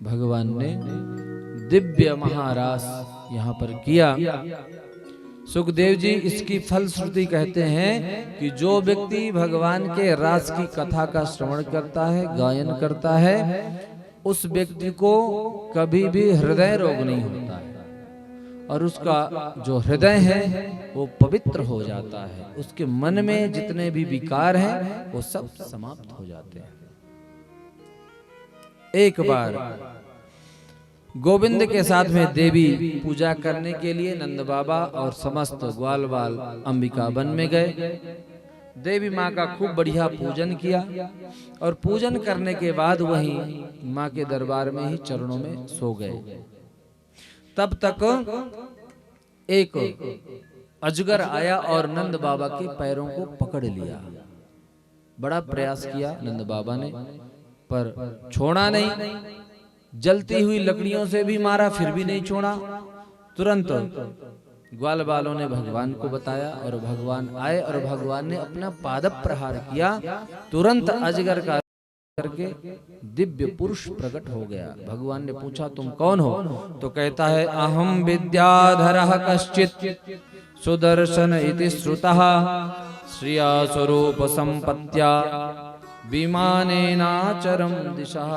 भगवान ने दिव्य महारास यहाँ पर किया। सुखदेव जी इसकी फलश्रुति कहते हैं कि जो व्यक्ति भगवान के रास की कथा का श्रवण करता है, गायन करता है, उस व्यक्ति को कभी भी हृदय रोग नहीं होता है और उसका जो हृदय है वो पवित्र हो जाता है। उसके मन में जितने भी विकार हैं वो सब समाप्त हो जाते हैं। एक बार गोविंद के साथ में देवी पूजा करने के लिए नंद बाबा और समस्त ग्वाल बाल अंबिका वन में गए। देवी माँ का खूब बढ़िया पूजन किया और पूजन करने के बाद वहीं माँ के दरबार में ही चरणों में सो गए। तब तक एक अजगर आया और नंद बाबा के पैरों को पकड़ लिया। बड़ा प्रयास किया नंद बाबा ने, पर छोड़ा नहीं। जलती हुई लकड़ियों से भी मारा, फिर भी नहीं छोड़ा। तुरंत ग्वाल बालों ने भगवान को बताया और भगवान आए और भगवान ने अपना पाद प्रहार किया। तुरंत अजगर का करके दिव्य पुरुष प्रकट हो गया। भगवान ने पूछा तुम कौन हो? तो कहता है अहम विद्याधरः कश्चित् सुदर्शन इति श्रुतः श्रिया स्वरूप संपत्त्या विमानेनाचरम दिशः।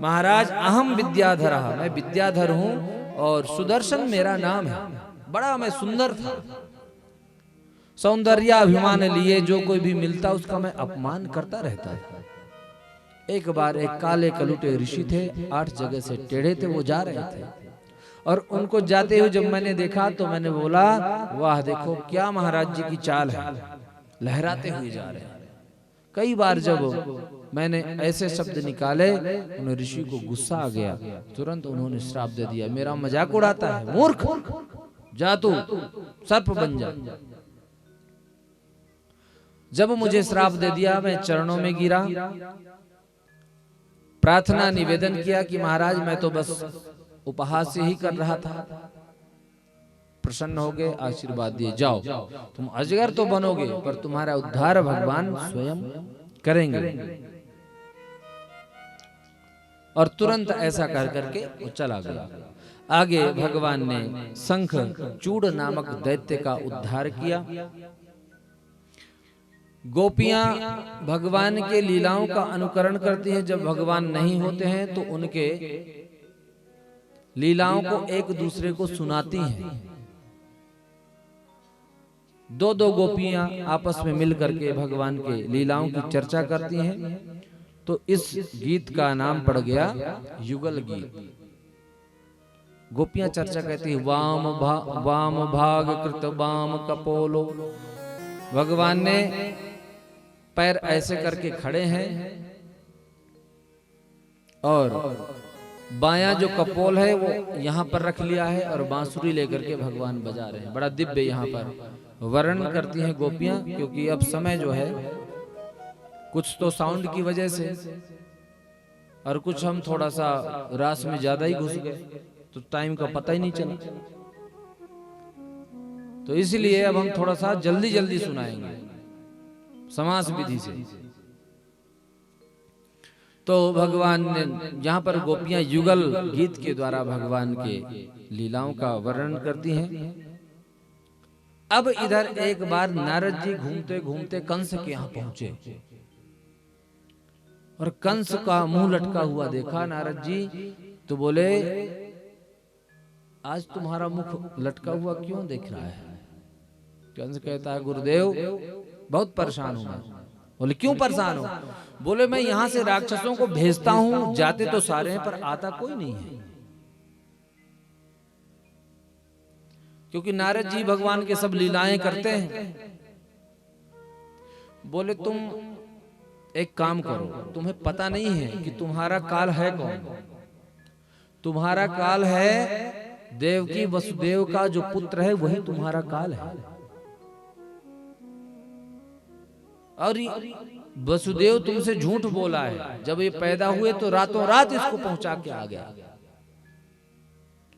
महाराज अहम विद्याधरः, मैं विद्याधर हूँ और सुदर्शन मेरा नाम है। बड़ा मैं सुंदर था, सौंदर्याभिमान लिए जो कोई भी मिलता उसका मैं अपमान करता रहता था। एक बार एक काले कलुटे ऋषि थे, 8 जगह से टेढ़े थे, वो जा रहे थे और उनको जाते हुए जब मैंने देखा तो मैंने बोला वाह देखो क्या महाराज जी की चाल है, लहराते हुए जा रहे हैं। कई बार जब मैंने ऐसे शब्द निकाले उन ऋषि को गुस्सा आ गया। तुरंत उन्होंने श्राप दे दिया, मेरा मजाक उड़ाता है, मूर्ख, जा तू सर्प बन जा। जब मुझे श्राप दे दिया मैं चरणों में गिरा, प्रार्थना निवेदन किया कि महाराज मैं तो बस उपहास से ही कर रहा था। प्रसन्न हो गए, आशीर्वाद दिए, जाओ तुम अजगर तो बनोगे पर तुम्हारा उद्धार भगवान स्वयं करेंगे। और तुरंत ऐसा कर करके वो चला गया। आगे भगवान ने शंख चूड़ नामक दैत्य का उद्धार किया। गोपियां भगवान के लीलाओं का अनुकरण करती हैं। जब भगवान नहीं होते हैं तो उनके लीलाओं को एक दूसरे को सुनाती हैं। 2-2 गोपियां आपस में मिल करके भगवान के लीलाओं की चर्चा करती हैं। तो इस गीत का नाम पड़ गया युगल गीत। गोपियां चर्चा कहती है वाम भाग कृत वाम कपोलो। भगवान ने पैर ऐसे करके खड़े हैं और बायां जो कपोल है वो यहाँ पर रख लिया है और बांसुरी लेकर के भगवान बजा रहे हैं। बड़ा दिव्य यहाँ पर वर्णन करती हैं गोपियां, क्योंकि अब समय जो है कुछ तो साउंड की वजह से और कुछ हम थोड़ा सा रास में ज्यादा ही घुस गए तो टाइम का पता ही नहीं चला। तो इसलिए अब हम थोड़ा सा जल्दी जल्दी सुनाएंगे समास विधि से। तो भगवान ने यहाँ पर गोपियां युगल गीत के द्वारा भगवान के लीलाओं का वर्णन करती हैं। अब इधर एक बार नारद जी घूमते घूमते कंस के यहाँ पहुंचे और कंस का मुंह लटका हुआ देखा नारद जी, तो बोले आज तुम्हारा मुख लटका हुआ क्यों दिख रहा है? कंस कहता है गुरुदेव बहुत परेशान हूं मैं। बोले क्यों परेशान हो? बोले मैं यहां से राक्षसों को भेजता हूं, जाते तो सारे हैं पर आता कोई नहीं है। क्योंकि नारद जी भगवान के सब लीलाएं करते हैं। बोले तुम एक काम करो, तुम्हें पता नहीं है कि तुम्हारा काल है कौन? तुम्हारा काल है देवकी वसुदेव का जो पुत्र है वही तुम्हारा काल है। और वसुदेव तुमसे झूठ बोला है। जब ये पैदा हुए तो रातों रात इसको पहुंचा के आ गया।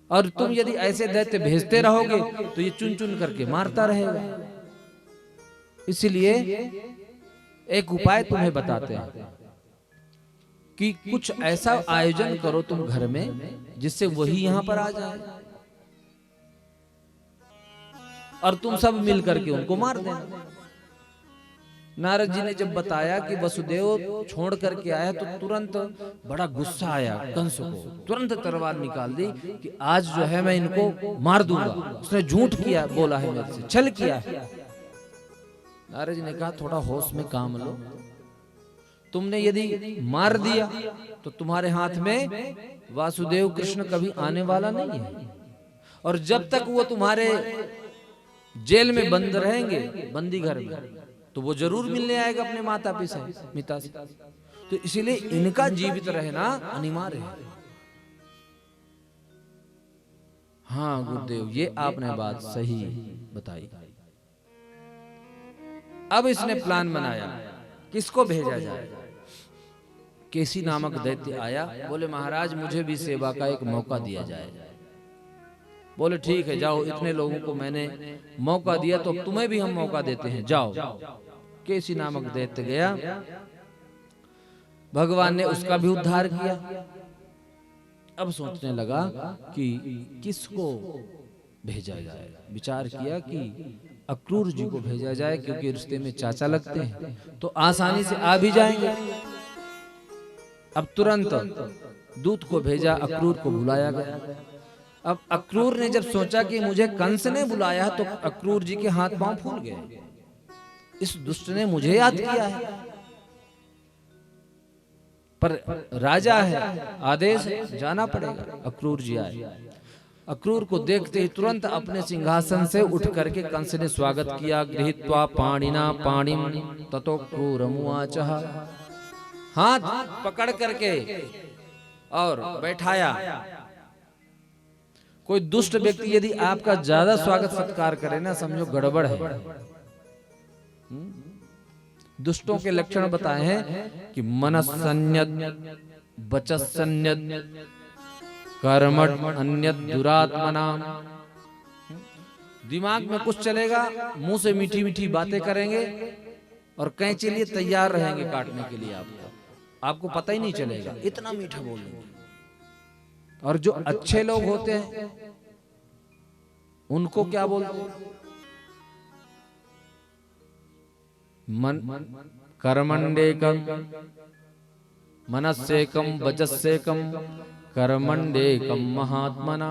और तुम यदि ऐसे दैत्य भेजते रहोगे तो ये चुन चुन करके मारता रहेगा। इसलिए एक उपाय तुम्हें बताते हैं। कि कुछ ऐसा आयोजन करो तुम घर में जिससे वही यहां पर आ जाए और तुम सब मिल करके उनको मार देना। नारद जी ने जब बताया कि वसुदेव छोड़ करके आया तो तुरंत बड़ा गुस्सा आया कंस को, तुरंत तलवार निकाल दी कि आज जो है मैं इनको मार दूंगा, उसने झूठ किया, बोला है मेरे से, छल किया है। नारद जी ने कहा थोड़ा होश में काम लो, तुमने यदि मार दिया तो तुम्हारे हाथ में वासुदेव कृष्ण कभी आने वाला नहीं है, और जब तक वो तुम्हारे जेल में बंद रहेंगे, बंदी घर में, तो वो जरूर मिलने आएगा अपने माता पिता से, तो इसीलिए इनका जीवित रहना अनिवार्य है। हाँ गुरुदेव, ये आपने बात सही बताई। अब इसने प्लान बनाया किसको भेजा जाए। केसी नामक दैत्य आया, बोले महाराज मुझे भी सेवा का एक मौका दिया जाए। बोले ठीक है जाओ, इतने लोगों को मैंने मौका दिया तो तुम्हें भी हम मौका देते हैं, जाओ। केसी नामक दैत्य गया, भगवान ने उसका भी उद्धार किया। अब सोचने लगा कि किसको भेजा जाए। विचार किया कि अक्रूर जी को भेजा जाए, क्योंकि रिश्ते में चाचा लगते हैं तो आसानी से आ भी जाएंगे। अब तुरंत दूत को भेजा, अक्रूर को बुलाया गया। अब अक्रूर ने जब सोचा कि मुझे कंस ने बुलाया तो अक्रूर जी के हाथ पांव फूल गए, इस दुष्ट ने मुझे याद किया है, पर राजा है, आदेश है, जाना पड़ेगा। अक्रूर जी आए। अक्रूर को देखते ही तुरंत अपने सिंहासन से उठ करके कंस ने स्वागत किया। गृहीत्वा पाणिना पाणिम ततो क्रूरमुवाचः, हाथ पकड़ करके और बैठाया। कोई दुष्ट व्यक्ति यदि आपका ज्यादा स्वागत सत्कार करे ना, समझो गड़बड़ है। दुष्टों के लक्षण बताए हैं कि मनस्सन्यद, वचस्सन्यद, कर्मण अन्यद दुरात्मनाम। दिमाग में कुछ चलेगा, मुंह से मीठी मीठी बातें करेंगे और कैंची लिए तैयार रहेंगे काटने के लिए आपको पता ही नहीं चलेगा, इतना मीठा बोलेंगे। और जो अच्छे लोग होते हैं उनको क्या बोलते हैं? मन कर्मण्डेकम मनस्सेकम वचस्सेकम कर्मण्डेकम महात्मना।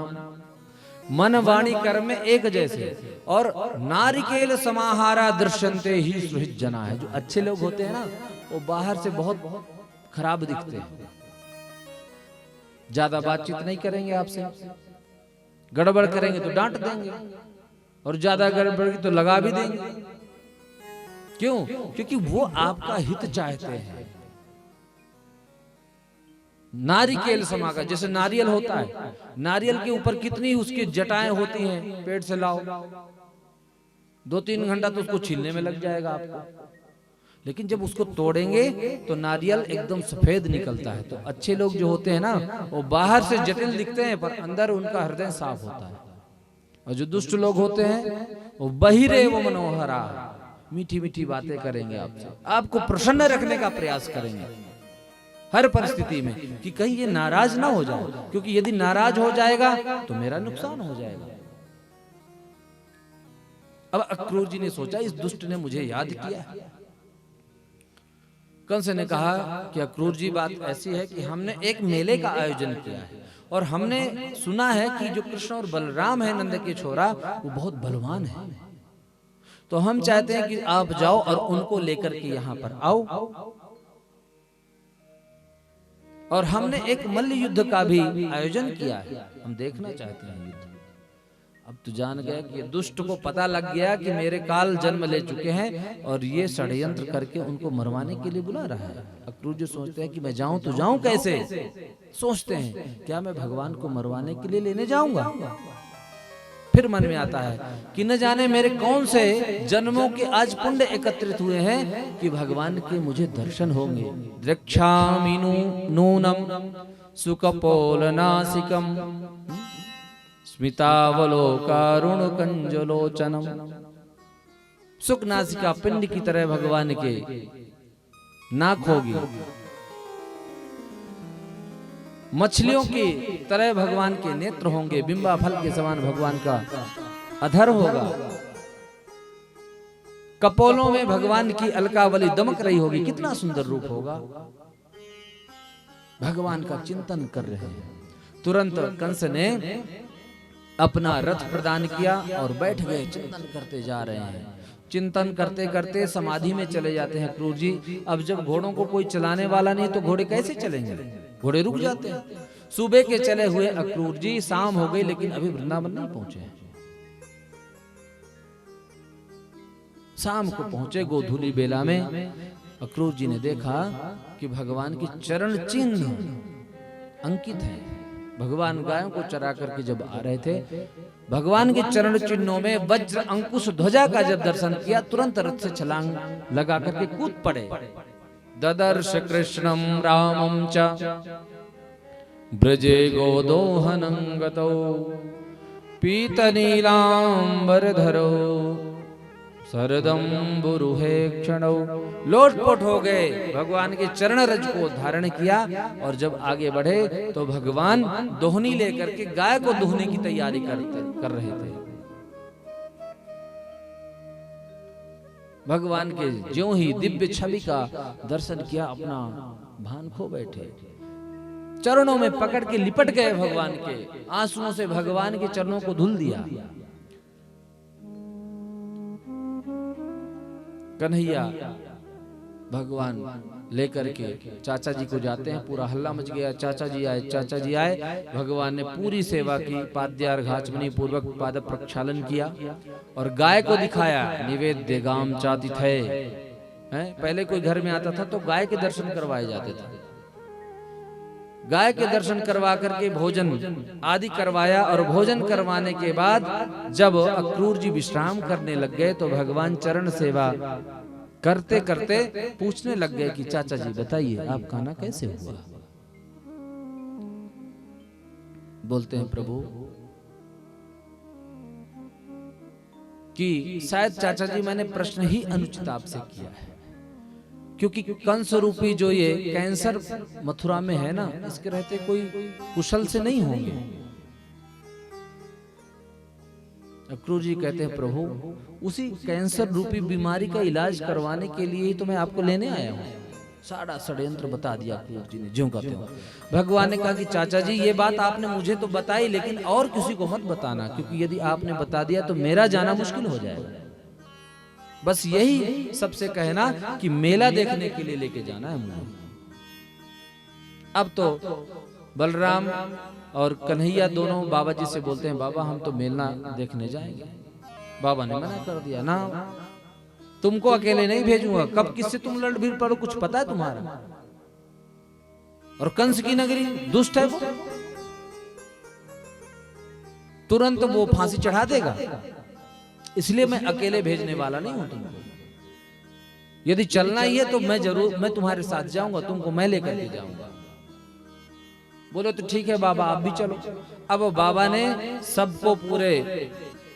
मन वाणी कर्म में एक जैसे, और नारिकेल समाहारा दृश्यन्ते ही सुहृद जना है। जो अच्छे लोग होते हैं ना, वो बाहर से बहुत खराब दिखते हैं, ज्यादा बातचीत नहीं करेंगे आपसे, गड़बड़ करेंगे तो डांट देंगे, और ज्यादा गड़बड़ की तो लगा भी देंगे। क्यों? क्योंकि वो आपका हित चाहते हैं। नारिकेल समागा, जैसे नारियल होता है, नारियल के ऊपर कितनी उसकी जटाएं होती हैं, पेड़ से लाओ 2-3 घंटा तो उसको छीलने में लग जाएगा आपको, लेकिन जब उसको तोड़ेंगे तो नारियल एकदम सफेद निकलता है। तो अच्छे लोग जो होते हैं ना, वो बाहर से जटिल दिखते हैं पर अंदर उनका हृदय साफ होता है। और जो दुष्ट लोग होते हैं वो बहिरे वो मनोहरा, मीठी मीठी बातें करेंगे आपसे, आपको प्रसन्न रखने का प्रयास करेंगे हर परिस्थिति में, कि कहीं ये नाराज ना हो जाए, क्योंकि यदि नाराज हो जाएगा तो मेरा नुकसान हो जाएगा। अब अक्रूर जी ने सोचा इस दुष्ट ने मुझे याद किया। कंस ने कहा कि अक्रूर जी बात ऐसी है कि हमने एक मेले का आयोजन किया है और हमने सुना है कि जो कृष्ण और बलराम है नंद के छोरा, वो बहुत बलवान है, तो हम चाहते हैं कि आप जाओ और उनको लेकर के यहाँ पर आओ। और हमने एक मल्ल युद्ध का भी आयोजन किया है, हम देखना चाहते हैं युद्ध। अब तो जान गया कि दुष्ट को पता लग गया कि मेरे काल जन्म ले चुके हैं और ये षड्यंत्र करके उनको मरवाने के लिए बुला रहा है। अक्रूर जो सोचते हैं कि मैं जाऊं तो जाऊं कैसे, सोचते हैं क्या मैं भगवान को मरवाने के लिए लेने जाऊंगा। फिर मन में आता है कि न जाने मेरे कौन से जन्मों के आज पुण्य एकत्रित हुए हैं कि भगवान के मुझे दर्शन होंगे। द्रक्षामि नूनम सुकपोलनासिकम स्मितावलोकारुण कंजलोचनम। सुख नासिका पिंड की तरह भगवान के नाक होगी, मछलियों की तरह भगवान के नेत्र होंगे, बिंबा फल के समान भगवान का अधर होगा, कपोलों में भगवान की अलकावली दमक रही होगी। कितना सुंदर रूप होगा। भगवान का चिंतन कर रहे हैं। तुरंत कंस ने अपना रथ प्रदान किया और बैठ गए, चिंतन करते जा रहे हैं। चिंतन करते करते समाधि में चले जाते हैं क्रूर जी। अब जब घोड़ों को कोई चलाने वाला नहीं तो घोड़े कैसे चलेंगे, घोड़े रुक जाते हैं। सुबह के चले हुए अक्रूर जी शाम हो गई लेकिन अभी वृंदावन नहीं पहुंचे। शाम को पहुंचे गोधूली बेला में। अक्रूर जी ने देखा कि भगवान की चरण चिन्ह अंकित है। भगवान गायों को चरा करके जब आ रहे थे, भगवान के चरण चिन्हों में वज्र अंकुश ध्वजा का जब दर्शन किया, तुरंत रथ से छलांग लगा करके कूद पड़े। ददर्श कृष्णम रामम च ब्रजे गोदोहनं गतौ पीत नीलांबरधरो सरदम बुरुहे क्षणौ। लोटपोट हो गए, भगवान के चरण रज को धारण किया और जब आगे बढ़े तो भगवान दोहनी लेकर के गाय को दोहने की तैयारी कर रहे थे। भगवान के ज्यों ही दिव्य छवि का दर्शन किया, अपना भान खो बैठे। चरणों में पकड़ के लिपट गए भगवान के, आंसुओं से भगवान के चरणों को धुल दिया। कन्हैया भगवान लेकर के चाचा जी को जाते हैं। पूरा हल्ला मच गया, चाचा जी आए, चाचा जी आए। भगवान ने पूरी सेवा की, पाद्यार घाचमनी पूर्वक पाद प्रक्षालन किया और गाय को दिखाया। निवेद्य गाम चाति थे। पहले कोई घर में आता था तो गाय के दर्शन करवाए जाते थे। गाय के दर्शन करवा करके भोजन आदि करवाया और भोजन करवाने के बाद जब अक्रूर जी विश्राम करने लग गए तो भगवान चरण सेवा करते करते पूछने लग गए कि चाचा जी बताइए आपका ना कैसे हुआ। बोलते हैं प्रभु कि शायद चाचा जी मैंने प्रश्न ही अनुचित आपसे किया है, क्योंकि कंस रूपी जो ये कैंसर मथुरा में है ना, इसके रहते कोई कुशल से नहीं होंगे। अक्रूर जी कहते हैं प्रभु उसी कैंसर रूपी बीमारी का इलाज करवाने के लिए ही तो मैं आपको लेने आया हूँ। सारा षड्यंत्र बता दिया अक्रूर जी ने, ज्यों का त्यों। भगवान ने कहा कि चाचा जी ये बात आपने मुझे तो बताई लेकिन और किसी को मत बताना, क्योंकि यदि आपने बता दिया तो मेरा जाना मुश्किल हो जाएगा। बस यही सबसे कहना कि मेला देखने के लिए लेके जाना है मुझे। अब तो बलराम और कन्हैया दोनों बाबा जी से बोलते हैं बाबा हम तो मेला देखने जाएंगे। बाबा ने मना कर दिया, ना तुमको अकेले नहीं भेजूंगा। कब किससे तुम लड़ भिड़ पड़ो कुछ पता है तुम्हारा? और कंस की नगरी दुष्ट है वो, तुरंत वो फांसी चढ़ा देगा, इसलिए मैं अकेले भेजने वाला नहीं हूं तुमको। यदि चलना ही है तो मैं तुम्हारे साथ जाऊंगा, तुमको मैं लेकर के जाऊंगा। बोले तो ठीक है बाबा आप भी चलो। अब बाबा ने सबको पूरे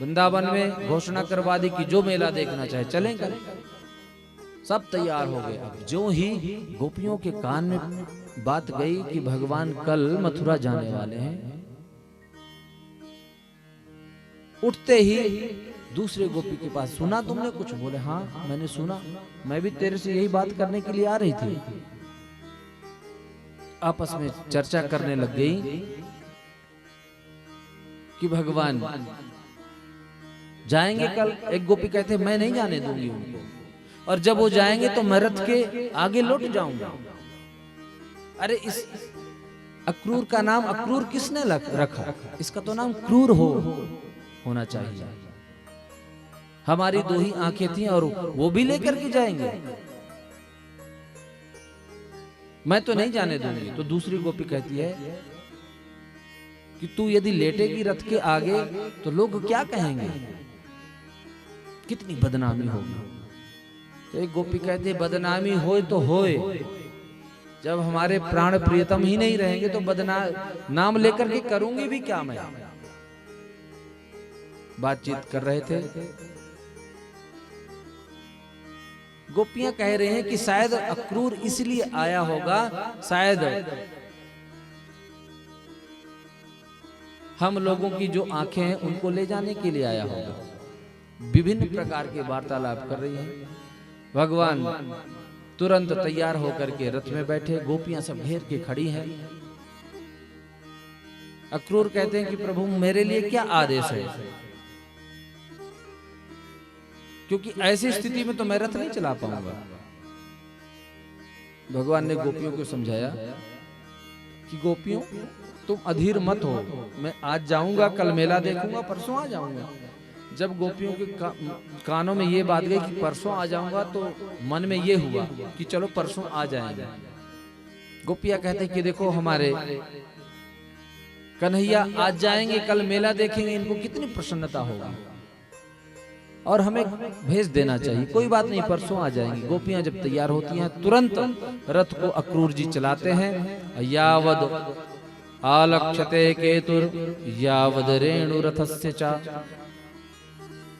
वृंदावन में घोषणा करवा दी कि जो मेला देखना चाहे चलेंगे। सब तैयार हो गए। अब जो ही गोपियों के कान में बात गई कि भगवान कल मथुरा जाने वाले हैं, उठते ही दूसरे गोपी के पास, सुना तुमने कुछ? बोले हाँ मैंने सुना, मैं भी तेरे से यही बात करने के लिए आ रही थी। आपस में चर्चा करने लग गई कि भगवान जाएंगे कल। एक गोपी कहते मैं नहीं जाने दूंगी उनको, और जब वो जाएंगे तो मैं रथ के आगे लौट जाऊंगा। अरे इस अक्रूर का नाम अक्रूर किसने रखा? इसका तो नाम क्रूर होना चाहिए। हमारी दो ही आंखें थी और वो भी लेकर के जाएंगे, मैं तो नहीं जाने दूंगी। तो दूसरी गोपी कहती है कि तू यदि लेटेगी रथ के आगे तो लोग क्या कहेंगे, कितनी बदनामी होगी। तो एक गोपी कहती है बदनामी होए तो होए, जब हमारे प्राण प्रियतम ही नहीं रहेंगे तो नाम लेकर के करूंगी भी क्या मैं। बातचीत कर रहे थे, गोपियां कह रहे हैं कि शायद अक्रूर इसलिए आया होगा, शायद हम लोगों की जो आंखें हैं उनको ले जाने के लिए आया होगा। विभिन्न प्रकार के वार्तालाप कर रही हैं। भगवान तुरंत तैयार होकर के रथ में बैठे, गोपियां सब घेर के खड़ी हैं। अक्रूर कहते हैं कि प्रभु मेरे लिए क्या आदेश है, क्योंकि ऐसी स्थिति में तो मैं रथ नहीं चला पाऊंगा। भगवान ने गोपियों को समझाया कि गोपियों तुम अधीर मत हो, मैं आज जाऊंगा, कल मेला देखूंगा, परसों आ जाऊंगा। जब गोपियों के कानों में ये बात गई कि परसों आ जाऊंगा, तो मन में ये हुआ कि चलो परसों आ जाएंगे। गोपियां कहते कि देखो हमारे कन्हैया आज जाएंगे, कल मेला देखेंगे, इनको कितनी प्रसन्नता होगी और हमें भेज देना चाहिए। कोई बात नहीं, परसों आ जाएंगी। गोपियां जब तैयार होती हैं, तुरंत रथ को अक्रूर जी चलाते हैं। यावद आलक्षते केतुर यावद रेणु रथस्य चा।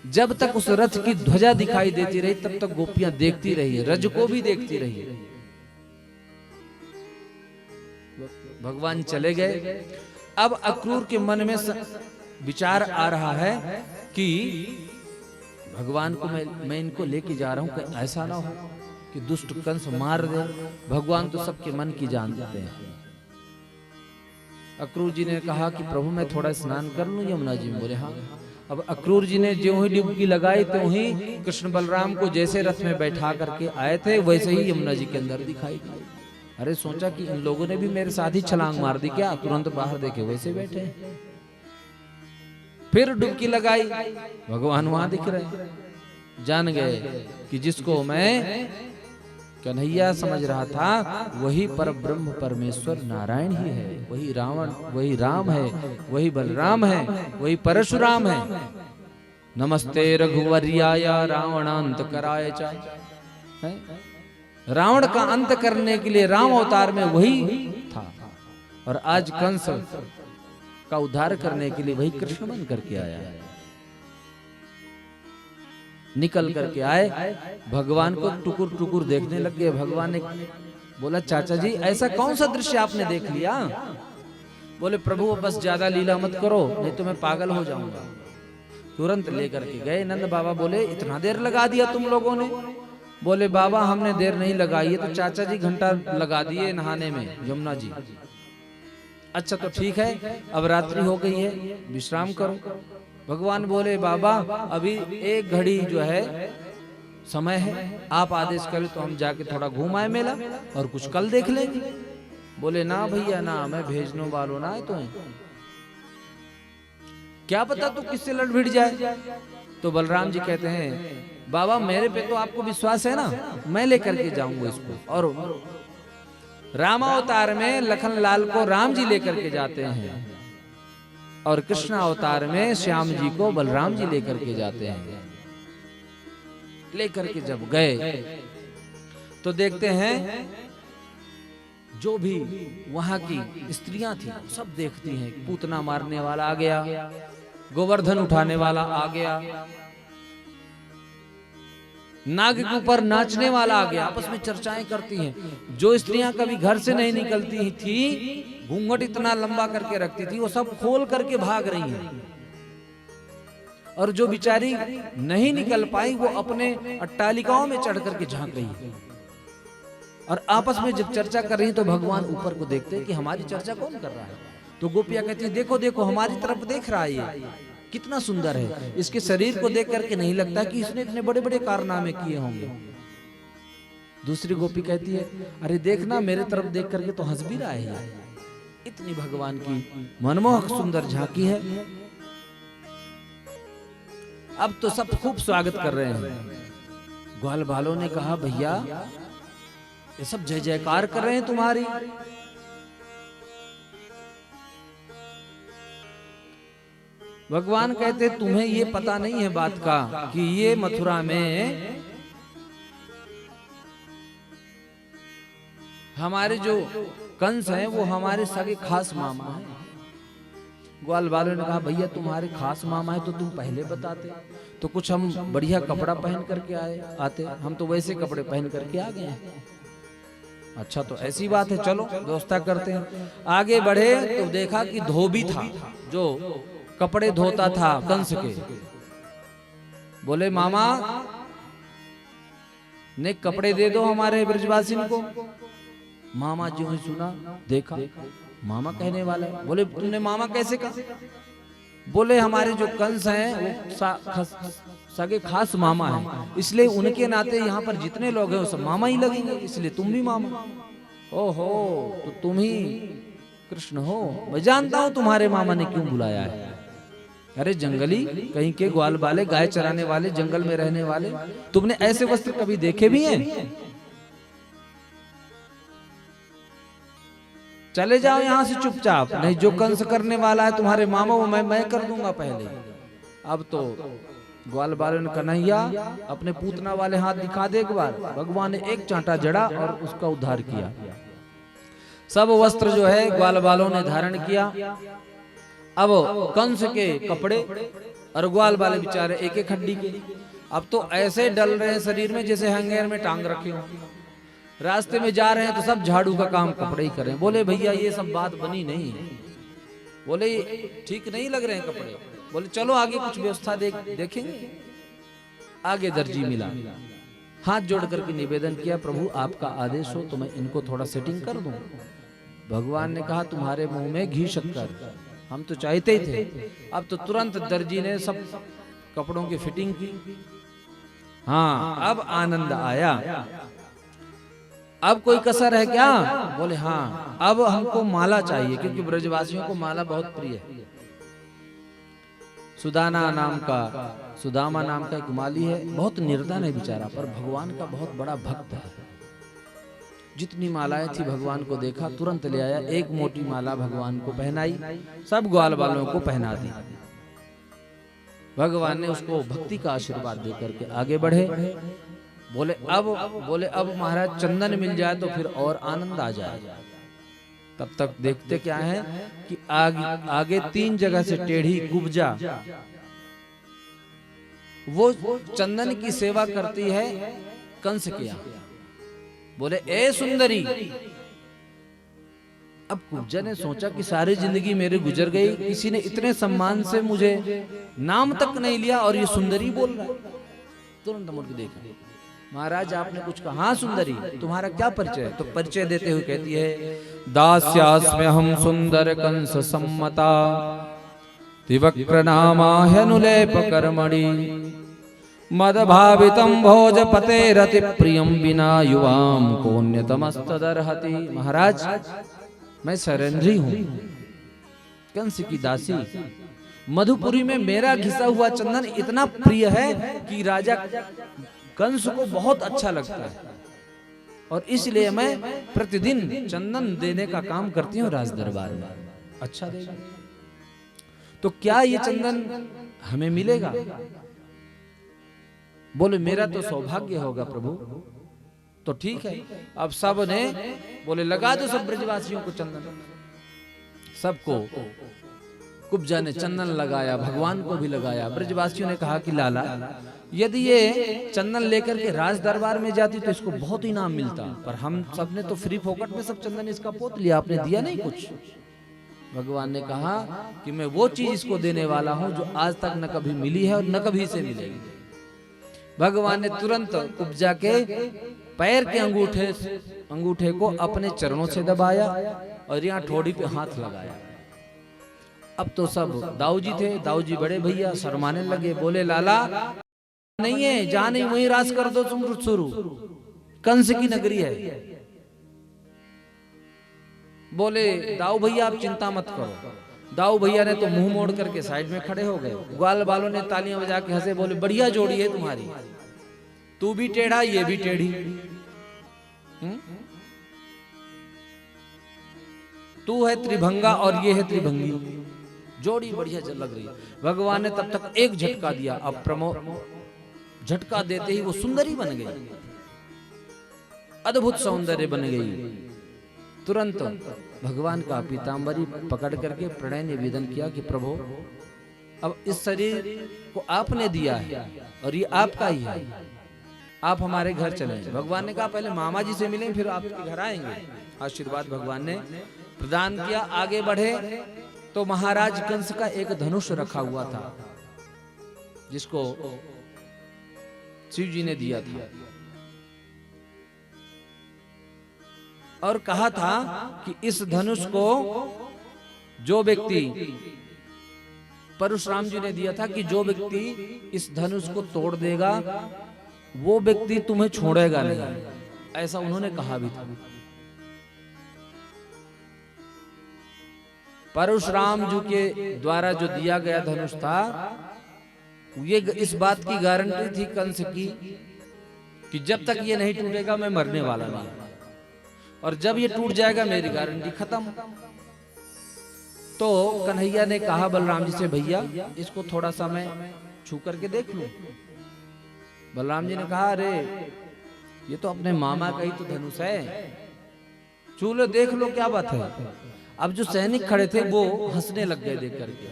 जब तक उस रथ की ध्वजा दिखाई देती रही तब तक गोपियां देखती रही, रज को भी देखती रही। भगवान चले गए। अब अक्रूर के मन में विचार आ रहा है कि भगवान को मैं इनको लेके जा रहा हूं, कि ऐसा ना हो कि दुष्ट कंस मार दे। भगवान तो सबके मन की जानते हैं। अक्रूर जी ने कहा कि प्रभु मैं थोड़ा स्नान कर लूं। यमुना जी बोले हाँ। अब अक्रूर जी ने जो ही डुबकी लगाई तो ही कृष्ण बलराम को जैसे रथ में बैठा करके आए थे वैसे ही यमुना जी के अंदर दिखाई दी। अरे सोचा कि इन लोगों ने भी मेरे साथ ही छलांग मार दी क्या, तुरंत बाहर देखे वैसे बैठे। फिर डुबकी लगाई, भगवान वहां दिख रहे। जान गए कि जिसको मैं कन्हैया समझ रहा था वही पर ब्रह्म परमेश्वर नारायण ही है। वही रावण, वही राम है, वही बलराम है, वही परशुराम है। नमस्ते रघुवर्याय रावणांत कराय च। रावण का अंत करने के लिए राम अवतार में वही था और आज कंस का उद्धार करने के लिए वही कृष्ण बन करके आया है। निकल करके आए, भगवान को टुकुर टुकुर देखने लग गए। भगवान ने बोला चाचा जी ऐसा कौन सा दृश्य आपने देख लिया? बोले प्रभु बस ज्यादा लीला मत करो, नहीं तो मैं पागल हो जाऊंगा। तुरंत लेकर के गए। नंद बाबा बोले इतना देर लगा दिया तुम लोगों ने? बोले बाबा हमने देर नहीं लगाई, तो चाचा जी घंटा लगा दिए नहाने में यमुना जी। अच्छा तो ठीक है, अब रात्रि हो गई है, विश्राम करो। भगवान बोले बाबा अभी एक घड़ी जो है समय है, आप आदेश करें तो हम जाके थोड़ा घूम आए मेला और कुछ कल देख लेंगे। बोले ना भैया ना, मैं भेजने वालों ना है, तो क्या पता तू किससे लड़ भिड़ जाए। तो बलराम जी कहते हैं बाबा मेरे पे तो आपको विश्वास है ना, मैं लेकर के जाऊंगा इसको। और रामावतार में लखन लाल को राम जी लेकर के जाते हैं और कृष्ण अवतार में श्याम जी को बलराम जी लेकर के जाते हैं। लेकर के जब गए तो देखते हैं जो भी वहां की स्त्रियां थी सब देखती हैं। पूतना मारने वाला आ गया, गोवर्धन उठाने वाला आ गया, नाग के ऊपर नाचने वाला आ गया। आपस में चर्चाएं करती हैं। जो स्त्रियां कभी घर से नहीं निकलती थी, घूंघट इतना लंबा करके रखती थी, वो सब खोल करके भाग रही हैं। और जो बिचारी नहीं निकल पाई वो अपने अट्टालिकाओं में चढ़ करके झांक रही है। और आपस में जब चर्चा कर रही है तो भगवान ऊपर को देखते हैं कि हमारी चर्चा कौन कर रहा है। तो गोपियां कहती है देखो देखो हमारी तरफ देख रहा है, ये कितना सुंदर है। इसके शरीर को देख करके नहीं लगता कि इसने इतने बड़े बड़े कारनामे किए होंगे। दूसरी गोपी कहती है अरे देखना मेरे तरफ देख करके तो हंस भी रहा है। इतनी भगवान की मनमोहक सुंदर झांकी है। अब तो सब खूब स्वागत कर रहे हैं। ग्वाल बालों ने कहा भैया ये सब जय जयकार कर रहे हैं तुम्हारी। भगवान कहते तुम्हें ये पता नहीं है बात का कि ये मथुरा में हमारे जो कंस हैं वो हमारे सगे खास मामा हैं। ग्वाल बालों ने कहा भैया तुम्हारे खास मामा है तो तुम पहले बताते तो कुछ हम बढ़िया कपड़ा पहन करके आते। हम तो वैसे कपड़े पहन करके आ गए हैं। अच्छा तो ऐसी बात है, चलो व्यवस्था करते हैं। आगे बढ़े तो देखा कि धोबी था जो कपड़े धोता था कंस के। बोले मामा ने कपड़े दे दो हमारे ब्रजवासी को। मामा जी ने सुना, देखा मामा कहने वाला है। बोले तुमने मामा कैसे कहा? बोले हमारे जो कंस हैं वो सगे खास मामा हैं, इसलिए उनके नाते यहाँ पर जितने लोग हैं वो सब मामा ही लगेंगे, इसलिए तुम भी मामा। ओहो, तो तुम ही कृष्ण हो, मैं जानता हूँ तुम्हारे मामा ने क्यों बुलाया है। अरे जंगली कहीं के ग्वाल वाले, गाय चराने वाले, जंगल में रहने वाले, तुमने ऐसे वस्त्र कभी देखे भी हैं? चले जाओ यहाँ से चुपचाप, नहीं जो कंस करने वाला है तुम्हारे मामा वो मैं कर दूंगा पहले। अब तो ग्वाल वाले ने कन्हैया अपने पूतना वाले हाथ दिखा दे एक बार। भगवान ने एक चांटा जड़ा और उसका उद्धार किया। सब वस्त्र जो है ग्वाल वालों ने धारण किया। अब कंस के कपड़े और ग्वाल वाले बेचारे एक एक हड्डी के। अब तो ऐसे डल रहे हैं शरीर में जैसे हैंगर में टांग रखे हो। रास्ते में जा रहे हैं तो सब झाड़ू का काम कपड़े ही करें। बोले भैया ये सब बात बनी नहीं है, बोले ठीक नहीं लग रहे हैं कपड़े। बोले चलो आगे कुछ व्यवस्था देखेंगे। आगे दर्जी मिला, हाथ जोड़ करके निवेदन किया, प्रभु आपका आदेश हो तो मैं इनको थोड़ा सेटिंग कर दूं। भगवान ने कहा तुम्हारे मुंह में घी शक्कर, हम तो चाहते ही थे। अब तो तुरंत दर्जी ने सब कपड़ों की फिटिंग की। हाँ अब आनंद आया। अब कोई कसर है क्या? बोले हाँ अब हमको माला चाहिए, क्योंकि ब्रजवासियों को माला बहुत प्रिय है। सुदामा नाम का एक माली है, बहुत निर्धन है बेचारा, पर भगवान का बहुत बड़ा भक्त है। जितनी मालाएं थी भगवान को देखा, तुरंत ले आया, एक मोटी माला भगवान को पहनाई, सब ग्वाल वालों को पहना दी। भगवान ने उसको भक्ति का आशीर्वाद देकर के आगे बढ़े। बोले अब महाराज चंदन मिल जाए तो फिर और आनंद आ जाए। तब तक देखते क्या है कि आगे 3 जगह से टेढ़ी कुब्जा वो चंदन की सेवा करती है कंस के यहाँ। बोले ए सुंदरी। अब कुब्जा ने सोचा कि सारी जिंदगी मेरी गुजर गई, किसी ने इतने सम्मान से मुझे नाम तक नहीं लिया और ये सुंदरी बोल रहा है। तुरंत मुड़ के देखा, महाराज आपने कुछ कहा? हाँ सुंदरी, तुम्हारा क्या परिचय है? तो परिचय देते हुए कहती है, दास्यास्म्य हम सुंदर कंस सम्मता तिवक्र नामाह्यनुलेप कर्मणि मदभावितं भोजपते रति प्रियं विना युवाम कोन्यतमस्तदर्हति। महाराज मैं सरंजी हूँ, कंस की दासी। मधुपुरी में मेरा घिसा हुआ चंदन इतना प्रिय है कि राजा कंस को बहुत अच्छा लगता है, और इसलिए मैं प्रतिदिन चंदन देने का काम करती हूँ राज दरबार में। अच्छा देगा तो क्या ये चंदन हमें मिलेगा? बोले मेरा तो सौभाग्य होगा प्रभु। तो ठीक है, अब सब ने बोले लगा दो सब ब्रजवासियों को चंदन। सबको कुब्जा ने चंदन लगाया, भगवान को भी लगाया। ब्रजवासियों ने कहा कि लाला यदि ये चंदन लेकर के राज दरबार में जाती तो इसको बहुत इनाम मिलता, पर हम सब ने तो फ्री फोकट में सब चंदन इसका पोत लिया, आपने दिया नहीं कुछ। भगवान ने कहा कि मैं वो चीज इसको देने वाला हूं जो आज तक न कभी मिली है और न कभी से मिलेगी। भगवान ने तुरंत कुब्जा के पैर के अंगूठे को अपने चरणों से दबाया और यहाँ ठोड़ी पे हाथ लगाया। अब तो सब दाऊ जी थे, दाऊ जी बड़े भैया शर्माने लगे। बोले लाला नहीं है, जहां नहीं वहीं राज कर दो तुम शुरू, कंस की नगरी है। बोले दाऊ भैया आप चिंता मत करो। दाऊ भैया ने तो मुंह मोड़ करके साइड में खड़े हो गए। ग्वाल वालों ने तालियां बजा के हंसे, बोले बढ़िया जोड़ी है तुम्हारी, तू भी टेढ़ा ये भी टेढ़ी। तू है त्रिभंगा और ये है त्रिभंगी, जोड़ी बढ़िया लग रही है। भगवान ने तब तक एक झटका दिया, अब झटका देते ही वो सुंदरी बन गई, अद्भुत सौंदर्य बन गई। तुरंत भगवान का पीतांबरी पकड़ करके प्रणय निवेदन किया कि प्रभु अब इस शरीर को आपने दिया है और ये आपका ही है, आप हमारे घर चलें। भगवान ने कहा पहले मामा जी से मिलें फिर आपके घर आएंगे। आशीर्वाद भगवान ने प्रदान किया। आगे बढ़े तो महाराज कंस का एक धनुष रखा हुआ था जिसको शिव जी ने दिया था और कहा था कि इस धनुष को जो व्यक्ति, परशुराम जी ने दिया था कि जो व्यक्ति इस धनुष को तोड़ देगा वो व्यक्ति तुम्हें छोड़ेगा नहीं, ऐसा उन्होंने कहा भी था। परशुराम जी के द्वारा जो दिया गया धनुष था ये इस बात की गारंटी थी कंस की कि जब तक ये नहीं टूटेगा मैं मरने वाला नहीं, और जब ये टूट जाएगा मेरी गारंटी खत्म। तो कन्हैया ने कहा बलराम जी से भैया इसको थोड़ा सा मैं छू करके देख लूं। बलराम जी ने कहा अरे ये तो अपने मामा का ही तो धनुष है, छू लो देख लो क्या बात है। अब जो सैनिक खड़े थे वो हंसने लग गए देख करके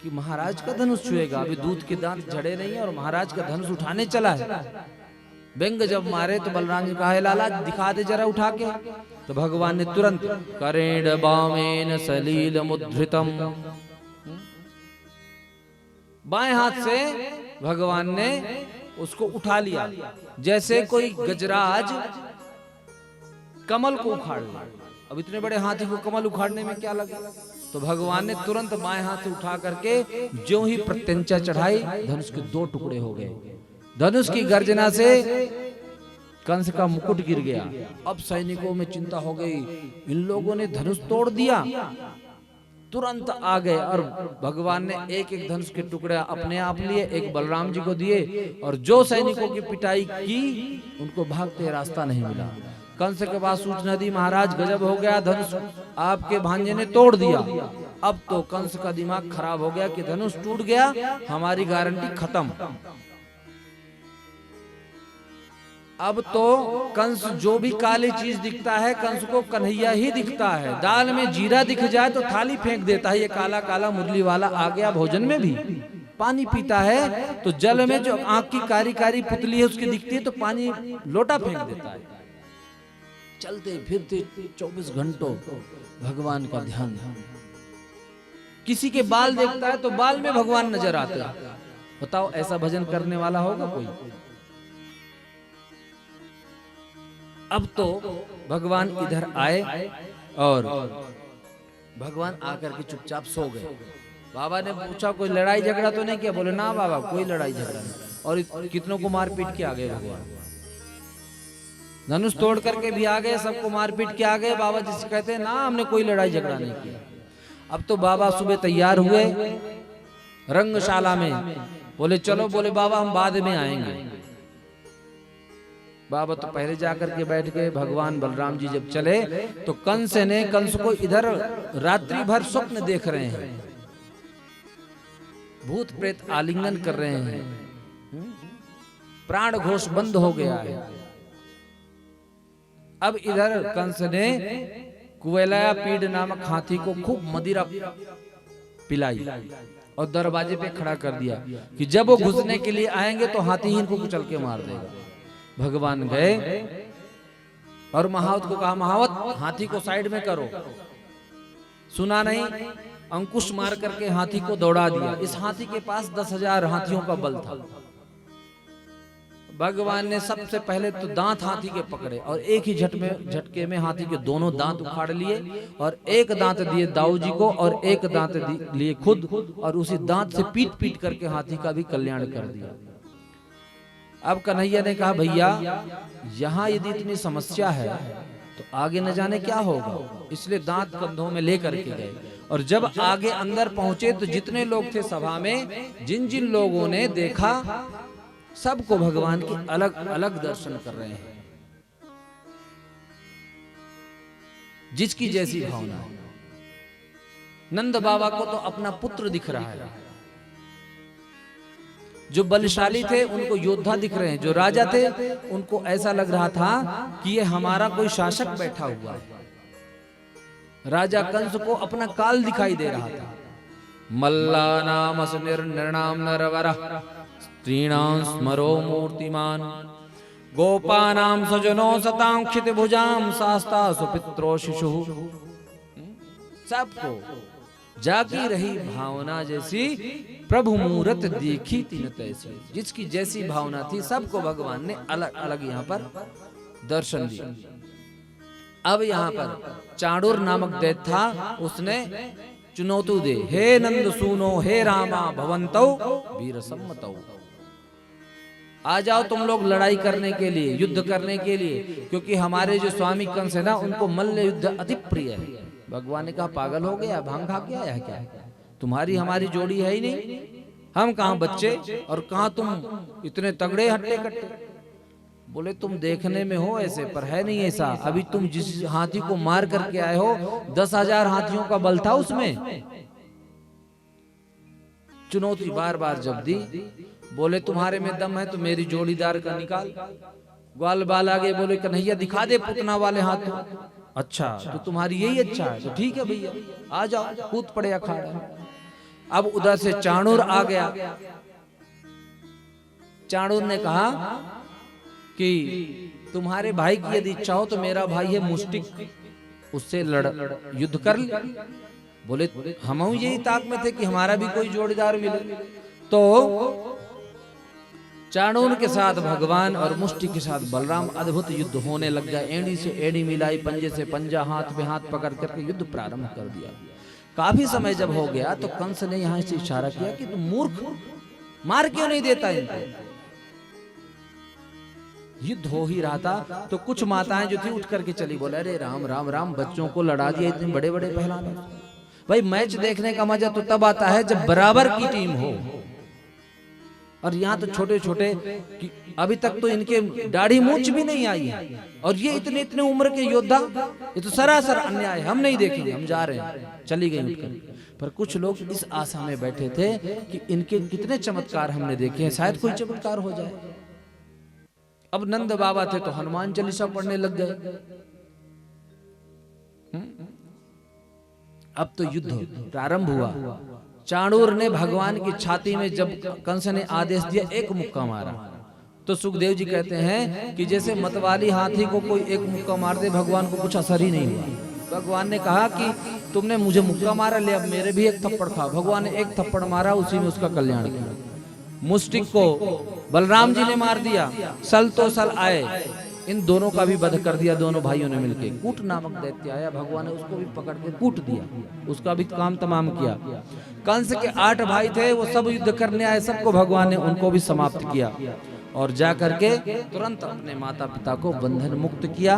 कि महाराज का धनुष छुएगा, अभी दूध के दांत झड़े नहीं है और महाराज का धनुष उठाने चला है। व्यंग जब मारे तो बलराम जी कहा लाला दिखा दे जरा उठा के। तो भगवान ने तुरंत करेण बामेन सलील मुद्रितम, बाएं हाथ से भगवान ने उसको उठा लिया जैसे कोई गजराज कमल को उखाड़ लिया। अब इतने बड़े हाथी को कमल उखाड़ने में क्या लगा। तो भगवान ने तुरंत बाएं हाथ से उठा करके जो ही प्रत्यंचा चढ़ाई धनुष के 2 टुकड़े हो गए। धनुष की गर्जना से कंस का मुकुट गिर गया। अब सैनिकों में चिंता हो गई, इन लोगों ने धनुष तोड़ दिया। तुरंत आ गए और भगवान ने एक एक धनुष के टुकड़े अपने आप लिए, एक बलराम जी को दिए, और जो सैनिकों की पिटाई की उनको भागते रास्ता नहीं मिला। कंस के पास सूचना दी महाराज गजब हो गया, धनुष आपके भांजे ने तोड़ दिया। अब तो कंस का दिमाग खराब हो गया कि धनुष टूट गया, हमारी गारंटी खत्म। अब तो कंस जो भी काली चीज दिखता है कंस को कन्हैया ही दिखता है। दाल में जीरा दिख जाए तो थाली फेंक देता है, ये काला काला मुरली वाला आ गया। भोजन में भी पानी पीता है तो जल में जो आंख की कारी कारी पुतली है उसकी दिखती है तो पानी लोटा फेंक देता है। चलते फिरते 24 घंटों भगवान का ध्यान। किसी के बाल देखता है तो बाल में भगवान नजर आते हैं। बताओ ऐसा भजन करने वाला होगा कोई? अब तो भगवान इधर आए और भगवान आकर के चुपचाप सो गए। बाबा ने पूछा कोई लड़ाई झगड़ा तो नहीं किया? बोले ना बाबा कोई लड़ाई झगड़ा नहीं। और कितनों को मार पीट के आ गए भगवान, धनुष तोड़ करके भी आ गए, सबको मार पीट के आ गए। बाबा जी से कहते हैं ना हमने कोई लड़ाई झगड़ा नहीं किया। अब तो बाबा सुबह तैयार हुए रंगशाला में, बोले चलो, बोले बाबा हम बाद में आएंगे। बाबा तो पहले जाकर के बैठ गए। भगवान बलराम जी जब चले तो कंस को इधर रात्रि भर स्वप्न देख रहे हैं, भूत प्रेत आलिंगन कर रहे हैं, प्राण घोष बंद हो गया है। अब इधर कंस ने कुवलया पीड़ नामक हाथी को खूब मदिरा पिलाई और दरवाजे पे खड़ा कर दिया कि जब वो घुसने के लिए आएंगे तो हाथी ही इनको कुचल के मार देगा। भगवान गए और महावत को कहा महावत हाथी को साइड में करो। सुना नहीं, अंकुश मार करके हाथी को दौड़ा दिया। इस हाथी के पास 10,000 हाथियों का बल था। भगवान ने सबसे पहले तो दांत हाथी के पकड़े और एक ही झटके में हाथी के दोनों दांत उखाड़ लिए और एक दांत दिए दाऊ जी को और एक दांत लिए खुद, और उसी दांत से पीट पीट करके हाथी का भी कल्याण कर दिया। अब कन्हैया ने कहा भैया यहाँ यदि इतनी समस्या है तो आगे न जाने क्या होगा, इसलिए दांत कंधों में लेकर के गए। और जब आगे अंदर पहुंचे तो जितने लोग थे सभा में, जिन जिन लोगों ने देखा सबको भगवान के अलग अलग दर्शन कर रहे हैं, जिसकी जैसी भावना। नंद बाबा को तो अपना पुत्र दिख रहा है, जो बलशाली थे उनको योद्धा दिख रहे हैं, जो राजा थे उनको ऐसा लग रहा था कि ये हमारा कोई शासक बैठा हुआ है। राजा कंस को अपना काल दिखाई दे रहा था। मल्ला नाम निर्णाम नरवरा स्त्रीणां स्मरो मूर्तिमान गोपानाम सजनो सतां क्षित भुजाम शास्ता सुपित्रो शिशु। सबको जागी रही भावना जैसी, प्रभु मूरत देखी तीन तैसी। जिसकी जैसी भावना थी सबको भगवान ने अलग अलग यहाँ पर दर्शन दिया। अब यहाँ पर चाणूर नामक दैत्य था, उसने चुनौती दे, हे नंद सुनो हे रामा भवंतौ वीर सम्मतौ। आ जाओ तुम लोग लड़ाई करने के लिए, युद्ध करने के लिए, क्योंकि हमारे जो स्वामी कंस है ना, उनको मल्ल युद्ध अति प्रिय है। भगवान ने कहा पागल हो गया, भांग खा के आया क्या? तुम्हारी हमारी जोड़ी है ही नहीं, हम कहाँ बच्चे और कहाँ तुम इतने तगड़े हट्टे कट्टे। बोले तुम देखने में हो ऐसे, पर है नहीं ऐसा। अभी तुम जिस हाथी को मार करके आए हो, 10,000 हाथियों का बल था उसमें। चुनौती बार बार जब दी, बोले तुम्हारे में दम है तो मेरी जोड़ीदार का निकाल। ग्वाल बाल आगे बोले कन्हैया दिखा दे पुतना वाले हाथों। अच्छा तो तुम्हारी यही अच्छा है, तो ठीक है भैया आ जाओ, कूद पड़े अखाड़ा। अब उधर से चाणूर आ गया। चाणूर ने कहा कि तुम्हारे भाई की यदि इच्छा हो तो मेरा भाई है मुष्टिक, उससे युद्ध कर ले। बोले हम यही ताक में थे कि हमारा भी कोई जोड़ीदार मिले। तो चाणूर के साथ भगवान और मुष्टिक के साथ बलराम अद्भुत युद्ध होने लग गया। एड़ी से एड़ी मिलाई, पंजे से पंजा, हाथ पे हाथ पकड़ करके युद्ध प्रारंभ कर दिया। काफी समय जब हो गया तो कंस ने यहां से इशारा किया कि तुम मूर्ख, मार क्यों नहीं देता इनको? युद्ध हो ही रहा था तो कुछ माताएं जो थी उठ करके चली, बोले अरे राम राम राम, बच्चों को लड़ा दिया इतने बड़े बड़े पहलवान। भाई मैच देखने का मजा तो तब आता है जब बराबर की टीम हो, और यहाँ तो छोटे छोटे, अभी तक तो इनके दाढ़ी मूंछ भी नहीं आई है, और ये इतने इतने उम्र के योद्धा। ये तो सरासर अन्याय, हम नहीं देखेंगे, हम जा रहे हैं। चली गई उठकर। पर कुछ लोग इस आशा में बैठे थे कि इनके कितने चमत्कार हमने देखे हैं, शायद कोई चमत्कार हो जाए। अब नंद बाबा थे तो हनुमान चालीसा पढ़ने लग गए। अब तो युद्ध प्रारंभ हुआ। चाणूर ने भगवान की छाती में जब कंस ने आदेश दिया एक मुक्का मारा, तो सुखदेव जी कहते हैं कि जैसे मतवाली हाथी को कोई एक मुक्का मार दे, भगवान को कुछ असर ही नहीं हुआ। भगवान ने कहा कि तुमने मुझे मुक्का मारा, ले अब मेरे भी एक थप्पड़ खा। भगवान ने एक थप्पड़ मारा, उसी में उसका कल्याण किया। मुष्टिक को बलराम जी ने मार दिया, सल तो सल आए, इन दोनों का भी वध कर दिया दोनों भाइयों ने मिलकर। कूट नामक दैत्य आया, भगवान ने उसको भी पकड़ के कूट दिया, उसका भी काम तमाम किया। कंस के 8 भाई थे, वो सब युद्ध करने आए, सबको भगवान ने उनको भी समाप्त किया, और जा करके तुरंत अपने माता पिता को बंधन मुक्त किया।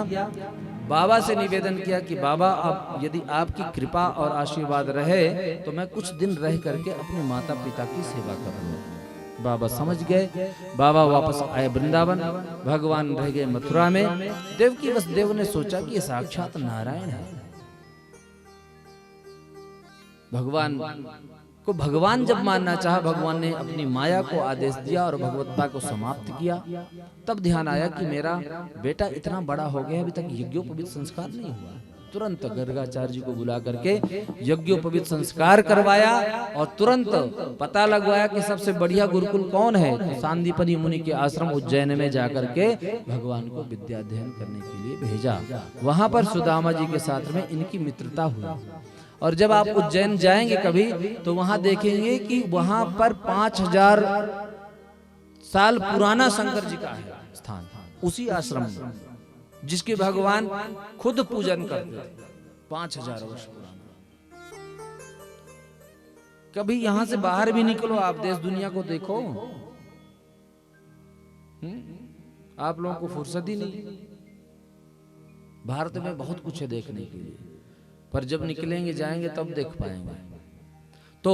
बाबा से निवेदन किया कि बाबा आप, यदि आपकी कृपा और आशीर्वाद रहे तो मैं कुछ दिन रह करके अपने माता पिता की सेवा करूंगा। बाबा समझ गए। बाबा वापस आए वृंदावन, भगवान रह गए मथुरा में। देवकी वसुदेव ने सोचा कि ये साक्षात नारायण है। भगवान को भगवान जब मानना चाहा, भगवान ने अपनी माया को आदेश दिया और भगवत्ता को समाप्त किया। तब ध्यान आया कि मेरा बेटा इतना बड़ा हो गया, अभी तक यज्ञोपवीत संस्कार नहीं हुआ। तुरंत गर्गाचार्य जी को बुला करके यज्ञोपवीत संस्कार करवाया, और तुरंत पता लगवाया कि सबसे बढ़िया गुरुकुल कौन है। तो सांदीपनि मुनि के आश्रम उज्जैन में जाकर के भगवान को विद्याध्ययन करने के लिए भेजा। वहां पर सुदामा जी के साथ में इनकी मित्रता हुई। और जब आप उज्जैन जाएंगे कभी तो वहां देखेंगे कि वहां पर 5000 साल पुराना शंकर जी का है स्थान, उसी आश्रम में, जिसके भगवान खुद पूजन करते थे 5000 वर्ष पुराना। कभी यहां से बाहर भी निकलो, आप देश दुनिया को देखो। आप लोगों को फुर्सत ही नहीं। भारत में बहुत कुछ है देखने के लिए, पर जब निकलेंगे जाएंगे तब देख पाएंगे। तो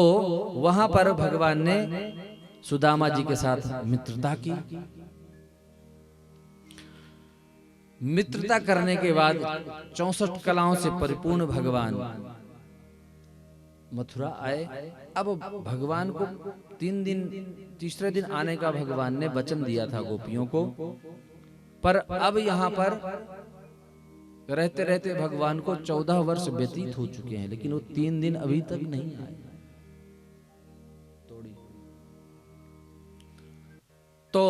वहां पर भगवान ने सुदामा जी के साथ मित्रता की। मित्रता करने के बाद 64 कलाओं से परिपूर्ण भगवान मथुरा आए। अब भगवान को 3 दिन, तीसरे दिन आने का भगवान ने वचन दिया था गोपियों को, पर अब यहाँ पर रहते रहते भगवान को 14 वर्ष व्यतीत हो चुके हैं, लेकिन वो 3 दिन अभी तक नहीं आए। तो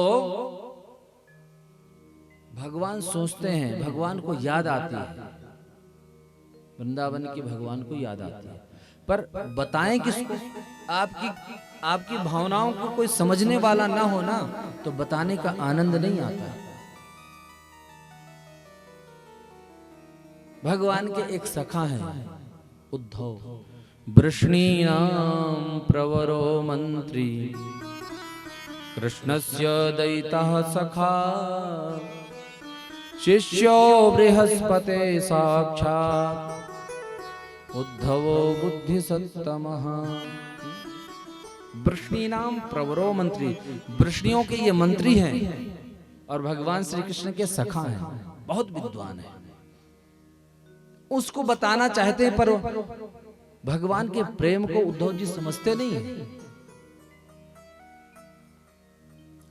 भगवान सोचते हैं, भगवान को याद आती है, वृंदावन की भगवान को याद आती है, पर बताएं किसको? आपकी भावनाओं को कोई समझने वाला ना हो ना, तो बताने का आनंद नहीं आता। भगवान के एक सखा हैं उद्धव, वृष्णीनां प्रवरो मंत्री, कृष्णस्य दयितः सखा, शिष्यो बृहस्पते साक्षात्, उद्धवो बुद्धिसत्तमः। वृष्णीनाम प्रवरो मंत्री, वृष्णियों के ये मंत्री हैं और भगवान श्री कृष्ण के सखा हैं, बहुत विद्वान हैं। उसको बताना चाहते हैं पर भगवान के प्रेम को उद्धव जी समझते नहीं है।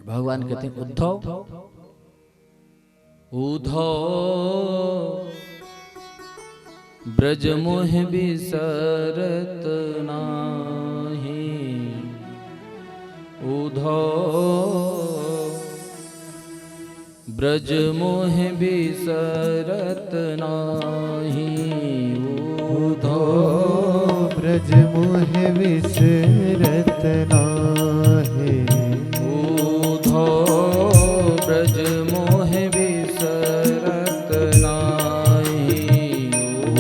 भगवान कहते हैं उद्धव उद्धव ब्रज मोह बिसरत नाही, उद्धव ब्रज मोह बिसरत नाही, उद्धव ब्रज मोह बिसरत नाही, उद्धव ब्रज मोह बिसरत नाही,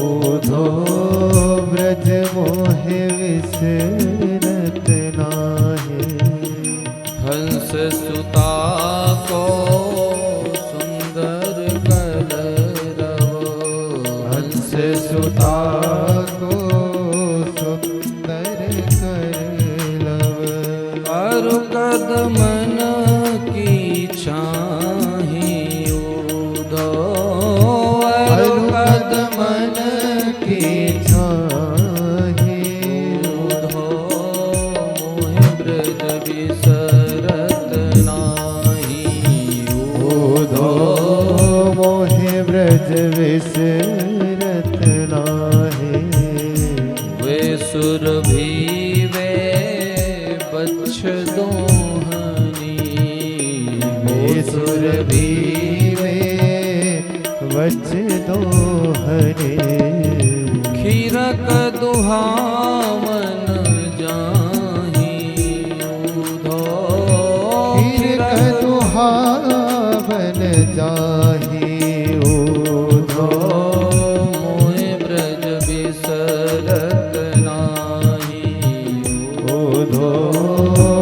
उद्धव ब्रज मोह बिसरत नाही। हंस सुता को सुंदर कलरव, हंस सुता को सुंदर करलव, अरु कदमन की छाही, उद्धव अरु कदमन की छाही, उद्धव मोह ब्रज बिसरत नाही, उद्धव मोह ब्रज बिसरत नाही। वे सुरभि वे बच्छ दोहनी, वे सुरभि में वच दोहरे, खीरक दुहावन जाही, उद्धव खीरक दुहावन जाही, उद्धव मोह ब्रज बिसरत नाही, उद्धव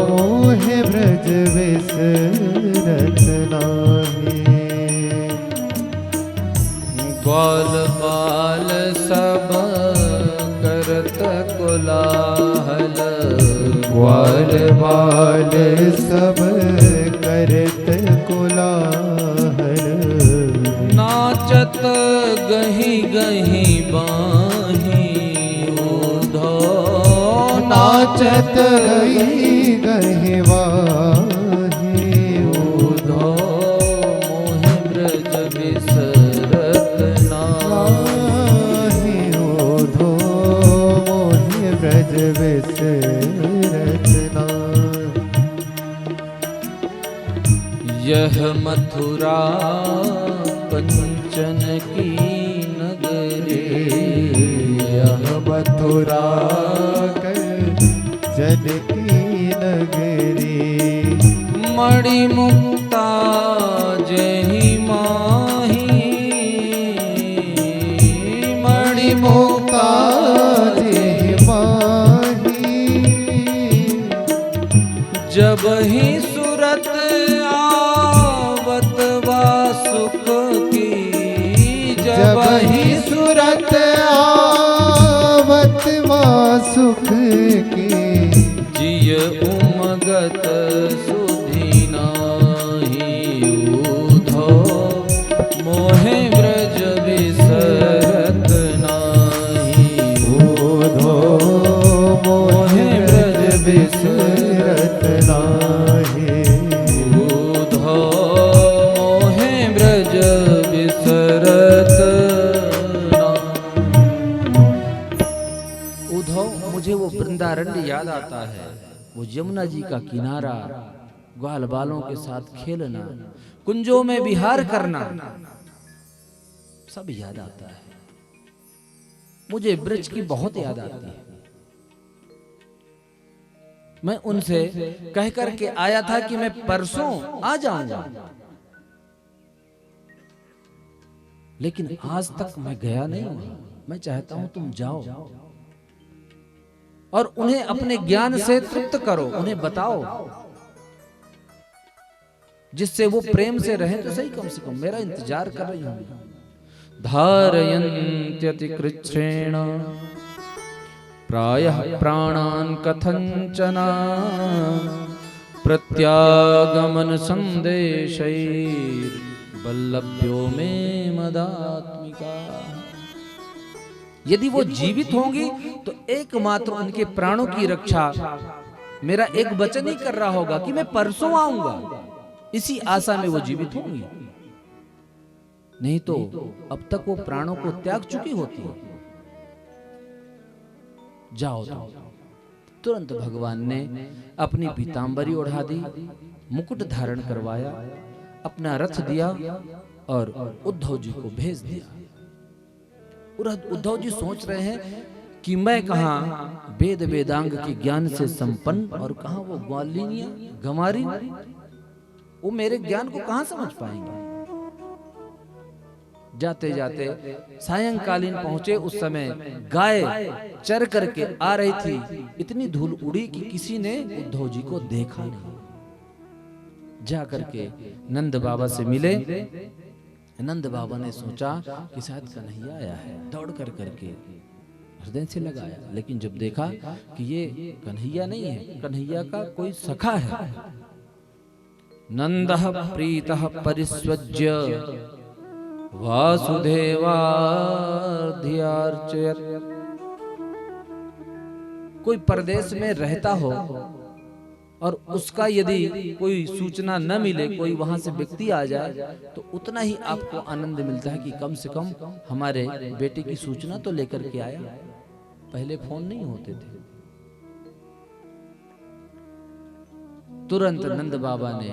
मोह ब्रज बिसरत नाही। ग्वाल बाल सब करत कोलाहल, ग्वाल बाल सब करत कोलाहल, नाचत गही गही बाही, उद्धव नाचत गही गही वाही, उद्धव मोह ब्रज बिसरत नाही, उद्धव मोह ब्रज बिसरत नाही। यह मथुरा कंचन की नगरी, यह मथुरा कंचन की नगरी, मणि मुक्ता जही माही, मणि मुक्ता जी माही, जब ही सूरत आवत वासुक की, जब ही सूरत आवत वासुक की, जिय उमगत सुधि नाही, उद्धव मोह ब्रज बिसरत नाही, उद्धव मोह ब्रज बिसरत नाही, उद्धव मोह ब्रज बिसरत नाही। उद्धव मुझे वो वृंदारण्य याद आता है, वो यमुना जी का किनारा, ग्वाल बालों के साथ खेलना, कुंजों में विहार करना, सब याद आता है। मुझे ब्रज की बहुत याद आती है। मैं उनसे कह करके आया था कि मैं परसों आ जाऊंगा, लेकिन आज तक मैं गया नहीं हूं। मैं चाहता हूं तुम जाओ और उन्हें अपने ज्ञान से तृप्त करो, उन्हें बताओ, जिससे वो प्रेम से रहे तो सही, कम से कम मेरा इंतजार कर रही हूं। धारयन्त्यति कृच्छ्रेण प्रायः प्राणान् कथंचना प्रत्यागमन संदेशैर् वल्लभ्यो मे मदात्मिका। यदि वो जीवित होंगी तो एकमात्र उनके प्राणों की रक्षा मेरा एक वचन ही कर रहा होगा कि मैं परसों आऊंगा, इसी आशा में वो जीवित होंगी। नहीं तो अब तक वो प्राणों को त्याग चुकी होती है। जाओ तो। तुरंत भगवान ने अपनी पीतांबरी ओढ़ा दी, मुकुट धारण करवाया, अपना रथ दिया और उद्धव जी को भेज दिया। उद्धव जी सोच रहे हैं कि मैं कहां वेद वेदांग के ज्ञान से संपन्न और कहां वो ग्वालिनियां गंवारी, वो मेरे ज्ञान को कहां समझ पाएंगे। जाते जाते सायंकालीन पहुंचे। उस समय गाय चर करके आ रही थी। इतनी धूल उड़ी कि किसी ने उद्धव जी को देखा नहीं। जा करके नंद बाबा से मिले। नंद बाबा ने सोचा कि शायद कन्हैया आया है, दौड़ कर करके हृदय से लगाया, लेकिन जब देखा कि ये कन्हैया नहीं है, कन्हैया का कोई सखा है। नंदः प्रीतः परिस्वज्य वासुदेवार्ध्यर्चयत्। कोई परदेश में रहता हो और उसका यदि कोई सूचना न मिले, कोई वहां से व्यक्ति आ जाए, तो उतना ही आपको आनंद मिलता है कि कम से कम हमारे बेटे की सूचना तो लेकर के आया। पहले फोन नहीं होते थे। तुरंत नंद बाबा ने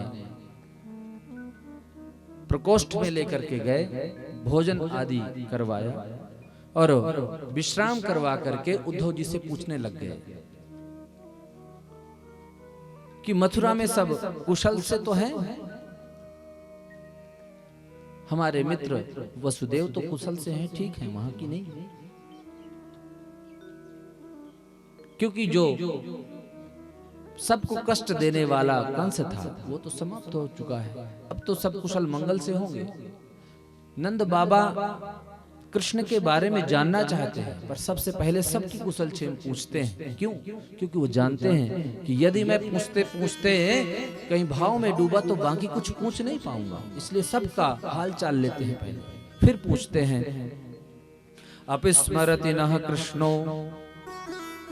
प्रकोष्ठ में लेकर के गए, भोजन आदि करवाया और विश्राम करवा करके उद्धव जी से पूछने लग गए कि मथुरा में सब कुशल से तो हैं? हमारे मित्र वसुदेव तो कुशल से हैं, ठीक है, वहां की नहीं। क्योंकि जो सबको कष्ट देने वाला कंस था वो तो समाप्त हो चुका है, अब तो सब कुशल मंगल से होंगे। नंद बाबा कृष्ण के बारे में जानना चाहते हैं, पर सबसे पहले सबकी कुशल क्षेम पूछते हैं। क्यों? क्योंकि वो जानते हैं कि यदि मैं पूछते पूछते कहीं भाव में डूबा तो बाकी कुछ पूछ नहीं पाऊंगा, इसलिए सबका हाल चाल लेते हैं पहले, फिर पूछते हैं। अपिस्मरति नः कृष्णो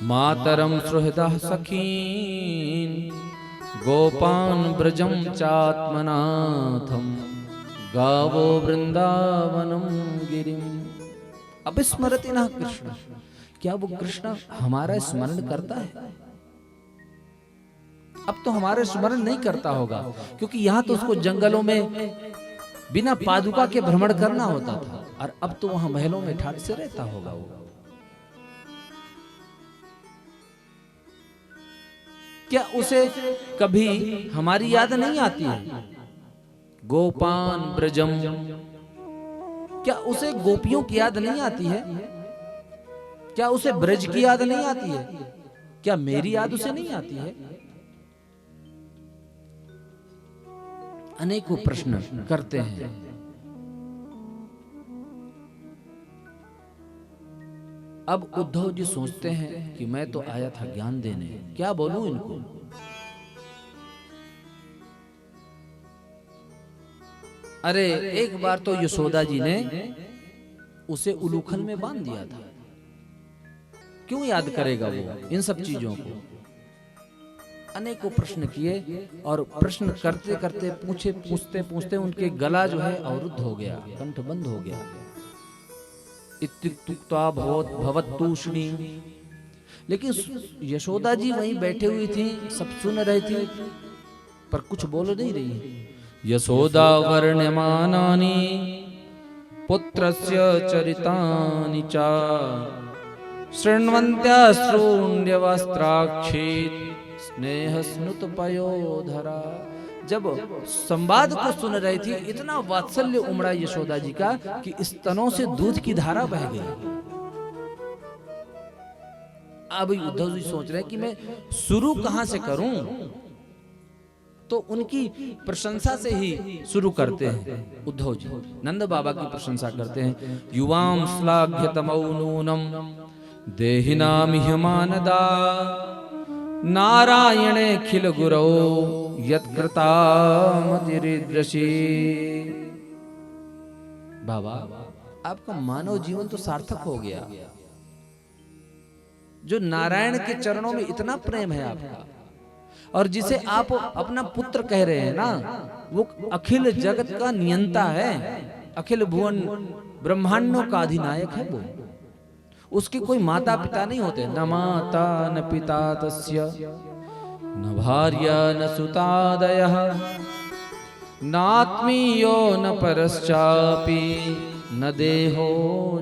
मातरम सुहृदः सखीन् गोपान् ब्रजं चात्मनाथं गावो वृंदावनम गिरिम। अपिस्मरति नः कृष्ण, क्या वो कृष्ण हमारा स्मरण करता है? अब तो हमारा स्मरण नहीं करता होगा, क्योंकि यहाँ तो उसको जंगलों में बिना पादुका के भ्रमण करना होता था, और अब तो वहां महलों में ठाट से रहता होगा वो। क्या उसे कभी हमारी याद नहीं आती है? गोपान ब्रजम, क्या उसे गोपियों की याद नहीं आती है? क्या उसे ब्रज की याद नहीं आती है? क्या मेरी याद उसे नहीं आती है? अनेकों प्रश्न करते हैं। अब उद्धव जी सोचते हैं कि मैं तो आया था ज्ञान देने, क्या बोलूं इनको? अरे एक बार तो यशोदा जी ने उसे उलूखल में बांध दिया था, क्यों याद करेगा वो इन सब चीजों को? अनेकों प्रश्न किए और प्रश्न करते करते पूछते पूछते उनके गला जो है अवरुद्ध हो गया, कंठ बंद हो गया। इत्युक्त्वा भवत्तूष्णी। लेकिन यशोदा जी वहीं बैठे हुई थी, सब सुन रही थी। पर कुछ बोल नहीं रही। यशोदा वर्ण्यमानानि पुत्रस्य चरितानि च शृण्वन्त्याश्रूण्यवस्त्राक्षी स्नेहस्नुतपयोधरा। जब संवाद को सुन रही थी, इतना वात्सल्य उमड़ा यशोदा जी का कि स्तनों से दूध की धारा बह गई। अब उद्धव जी सोच रहे हैं कि मैं शुरू कहां से करूं, तो उनकी प्रशंसा से ही शुरू करते हैं। उद्धव जी नंद बाबा की प्रशंसा करते हैं। युवाम श्लाघ्यतमौ नूनम देहिनाम ह्यमानदा नारायणे खिल गुरौ यत्कृतामतिरिद्रशी। बाबा, आपका मानव जीवन तो सार्थक हो गया। जो नारायण के चरणों में इतना प्रेम है आपका, और जिसे आप अपना पुत्र कह रहे हैं ना, वो अखिल जगत का नियंता है, अखिल भुवन ब्रह्मांडों का अधिनायक है। वो उसके कोई माता पिता नहीं होते, न माता न पिता तस्य न भार्या न सुतादयः नात्मीयो न परश्चापि न देहो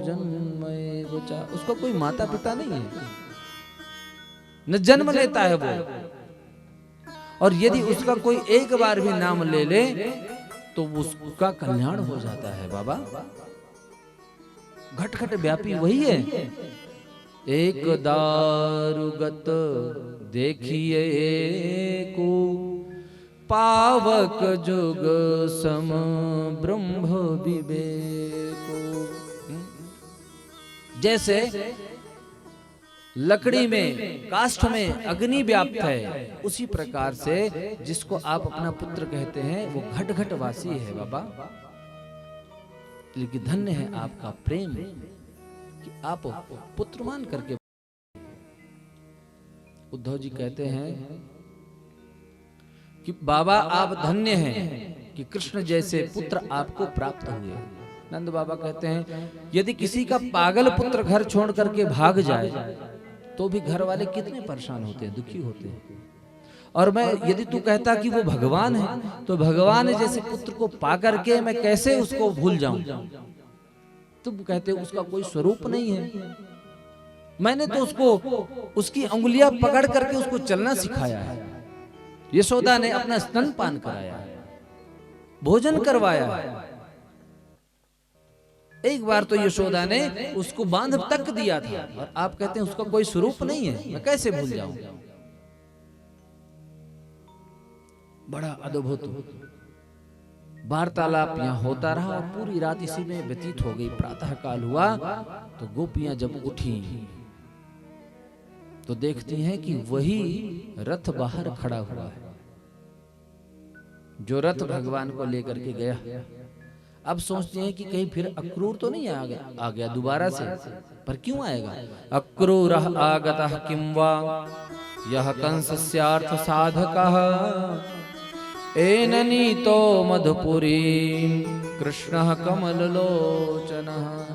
जन्मैव च। उसको कोई माता पिता नहीं है, न जन्म लेता है वो। और यदि उसका कोई एक बार भी नाम ले ले तो उसका कल्याण हो जाता है। बाबा, घट घट व्यापी वही है। एक दारुगत देखिए को पावक जुग सम ब्रह्म विवेको। जैसे लकड़ी में, काष्ठ में अग्नि व्याप्त है, उसी प्रकार से जिसको आप अपना पुत्र कहते हैं वो घट घट वासी है। बाबा, लेकिन धन्य है आपका प्रेम कि आप पुत्र मान करके। उद्धव जी कहते हैं कि बाबा आप धन्य हैं कि कृष्ण जैसे पुत्र आपको प्राप्त हुए। नंद बाबा कहते हैं यदि किसी का पागल पुत्र घर छोड़ करके भाग जाए तो भी घर वाले कितने परेशान होते हैं, दुखी होते हैं। और मैं यदि तू कहता कि वो भगवान है, तो भगवान जैसे पुत्र को पा करके मैं कैसे उसको भूल जाऊं। तुम कहते उसका कोई स्वरूप नहीं है। मैंने तो उसको उसकी अंगुलियां पकड़ करके उसको चलना सिखाया है। यशोदा ने अपना स्तनपान कराया है, भोजन करवाया है। एक बार तो यशोदा ने उसको बांध तक दिया था, और आप कहते हैं उसका कोई स्वरूप नहीं है, मैं कैसे भूल जाऊं। बड़ा अद्भुत वार्तालाप यहाँ होता रहा और पूरी रात इसी में व्यतीत हो गई। प्रातः काल हुआ तो गोपियां जब उठी तो देखती हैं कि वही रथ बाहर खड़ा हुआ है, जो रथ भगवान को लेकर के गया। अब सोचते हैं कि कहीं फिर अक्रूर तो नहीं आ गया दोबारा से, पर क्यों आएगा। अक्रूर आगतः किं वा यह कंसस्यार्थ साधकः एननीतो मधुपुरी कृष्णः कमललोचनः।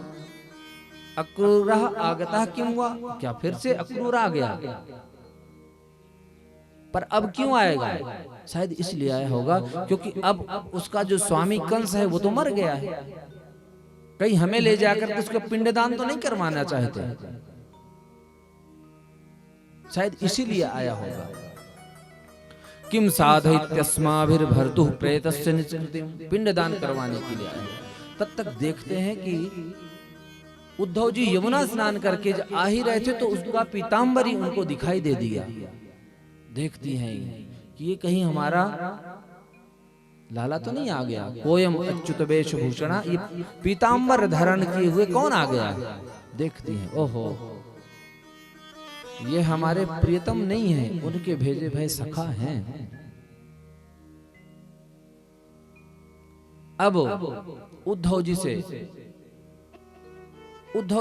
अक्रूर आगतः किं वा, क्या फिर से अक्रूर आ गया। पर अब क्यों आएगा, शायद इसलिए आया होगा क्योंकि अब उसका जो स्वामी कंस है वो तो मर गया है। कहीं हमें ले जाकर के उसका पिंडदान तो नहीं करवाना चाहते, शायद इसीलिए आया होगा। किम साधयित्यस्माभिर्भर्तुः प्रेतस्य निष्कृतिम्, पिंडदान करवाने के लिए आया। तब तक देखते हैं कि उद्धव जी यमुना स्नान करके आ ही रहे थे तो उसका पीताम्बरी उनको दिखाई दे दिया। देखती हैं कि ये कहीं हमारा लाला तो नहीं आ गया। कोयम अच्युत वेशभूषणा, ये पीताम्बर धारण किए हुए कौन आ गया। देखती हैं, ओहो ये हमारे प्रियतम नहीं है, उनके भेजे भय सखा हैं। अब उद्धव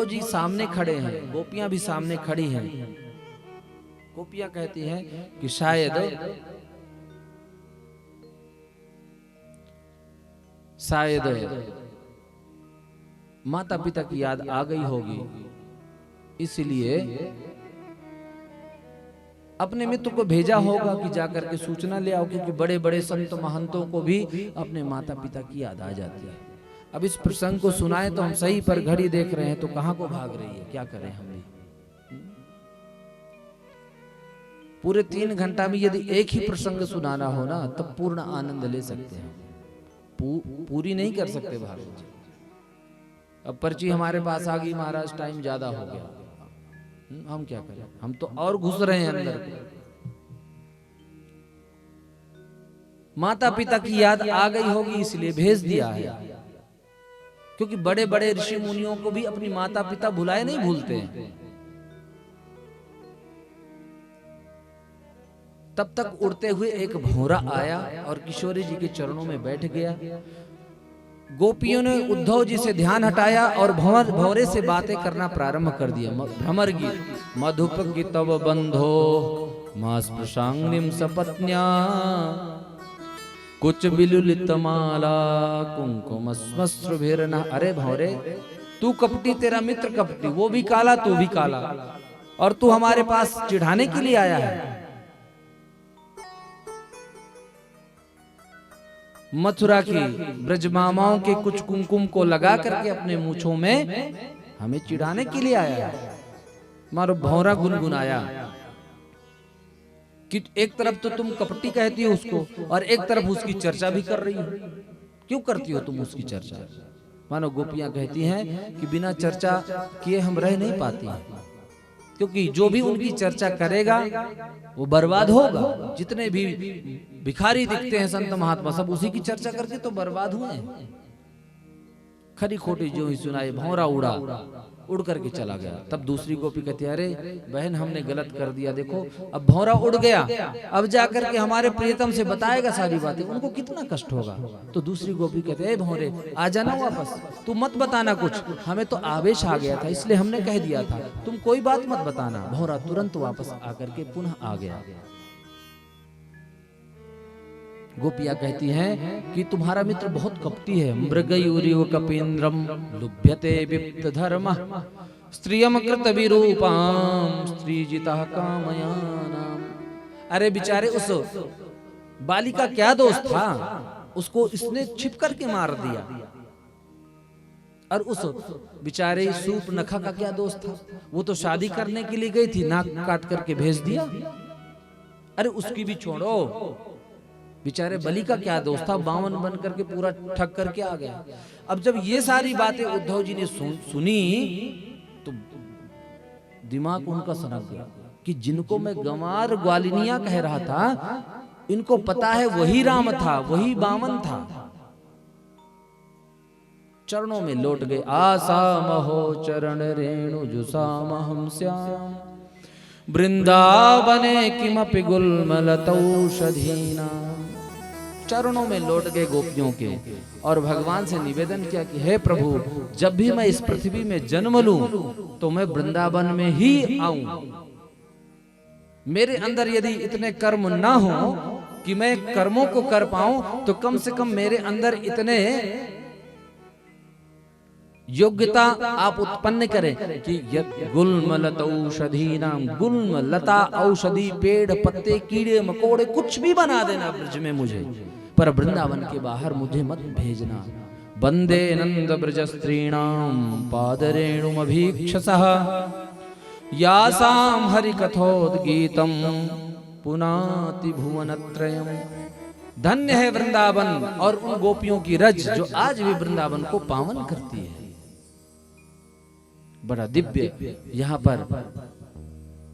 जी सामने खड़े हैं, गोपियां भी सामने खड़ी हैं। गोपियां कहती हैं कि शायद माता पिता की याद आ गई होगी, इसलिए अपने मित्र को भेजा होगा कि जाकर के सूचना ले आओ, क्योंकि बड़े बड़े संत महंतों को भी अपने माता पिता की याद आ जाती है। अब इस प्रसंग को सुनाए तो हम सही, पर घड़ी देख रहे हैं तो कहां को भाग रही है, क्या करें हम भी। पूरे 3 घंटा में यदि एक ही प्रसंग सुनाना हो ना, तब पूर्ण आनंद ले सकते हैं, पूरी नहीं कर सकते भागवत जी। अब पर्ची हमारे पास आ गई महाराज, टाइम ज्यादा हो गया, हम क्या करें, हम तो और घुस रहे हैं अंदर। माता पिता की याद आ गई होगी इसलिए भेज दिया है, क्योंकि बड़े बड़े ऋषि मुनियों को भी अपनी माता पिता भुलाए नहीं भूलते हैं। तब तक उड़ते हुए एक भौरा आया और किशोरी जी के चरणों में बैठ गया। गोपियों ने उद्धव जी से ध्यान हटाया और भौरे से बातें करना प्रारंभ कर दिया। भ्रमर गीत मधुप तव बंधो मास प्रसांगिम सपत्न्या कुछ बिलुलित माला कुंकुम स्मश्रुभिर्न। अरे भौरे, तू कपटी, तेरा मित्र कपटी, वो भी काला तू भी काला, और तू हमारे पास चिढ़ाने के लिए आया है। मथुरा की ब्रजमामाओं के कुछ कुमकुम को लगा करके अपने मूंछों में हमें चिढ़ाने के लिए आया है। मारो भौरा गुनगुनाया कि एक तरफ तो तुम कपटी कहती हो उसको, और एक तरफ उसकी चर्चा भी कर रही हो। क्यों करती हो तुम उसकी चर्चा? मानो गोपियां कहती हैं कि बिना चर्चा किए हम रह नहीं पाती हैं, क्योंकि जो भी उनकी चर्चा करेगा वो बर्बाद होगा। जितने भी भिखारी दिखते हैं संत महात्मा, सब उसी की चर्चा करके तो बर्बाद हुए हैं। खरी खोटी जो ही सुनाई, भौरा उड़ करके चला गया। तब दूसरी गोपी कहती है, अरे बहन, हमने गलत कर दिया, देखो अब भौरा उड़ गया, अब जाकर के हमारे प्रियतम से बताएगा सारी बातें, उनको कितना कष्ट होगा। तो दूसरी गोपी कहती है, भौरे आ जाना वापस, तू मत बताना कुछ, हमें तो आवेश आ गया था इसलिए हमने कह दिया था, तुम कोई बात मत बताना। भौरा तुरंत वापस आकर के पुनः आ गया। गोपियां कहती हैं कि तुम्हारा मित्र बहुत कपटी है। मृगयूरिव कपीन्द्रम लुभ्यते विप्त धर्म स्त्रियम कृत विरूपाम स्त्रीजिता कामयानाम। अरे बेचारे, उस बालिका क्या दोष था, उसको इसने छिप करके मार दिया। और उस बेचारे सूप नखा का क्या दोष था, वो तो शादी करने के लिए गई थी, नाक काट करके भेज दिया। अरे उसकी भी छोड़ो, बेचारे बलि का क्या दोष था, बावन बन करके पूरा ठग करके आ गया। अब जब ये सारी बातें उद्धव जी ने सुनी तो दिमाग उनका सनक गया कि जिनको मैं गंवार ग्वालिनिया कह रहा था, इनको पता है वही राम था, वही बामन था। चरणों में लौट गए। आसा महो चरण रेणु जुसाम हम श्याम वृंदावने किमपि गुल्मलतौषधीना। चरणों में लौट गए गोपियों के और भगवान से निवेदन किया कि हे प्रभु, जब भी मैं इस पृथ्वी में जन्म लूं तो मैं वृंदावन में ही आऊं। मेरे अंदर यदि इतने कर्म ना हो कि मैं कर्मों को कर पाऊं, तो कम से कम मेरे अंदर इतने योग्यता आप उत्पन्न करें कि गुल्म लता औषधि नाम, गुल्म लता औषधि, पेड़ पत्ते कीड़े मकोड़े कुछ भी बना देना ब्रज में मुझे, पर वृंदावन के बाहर मुझे मत भेजना। वंदे नंद ब्रज स्त्रीणाम पादरेणुमभीक्षसः यासाम हरि कथोद्गीतम पुनाति भुवनत्रयम्। धन्य है वृंदावन और उन गोपियों की रज जो आज भी वृंदावन को पावन करती है। बड़ा दिव्य यहाँ पर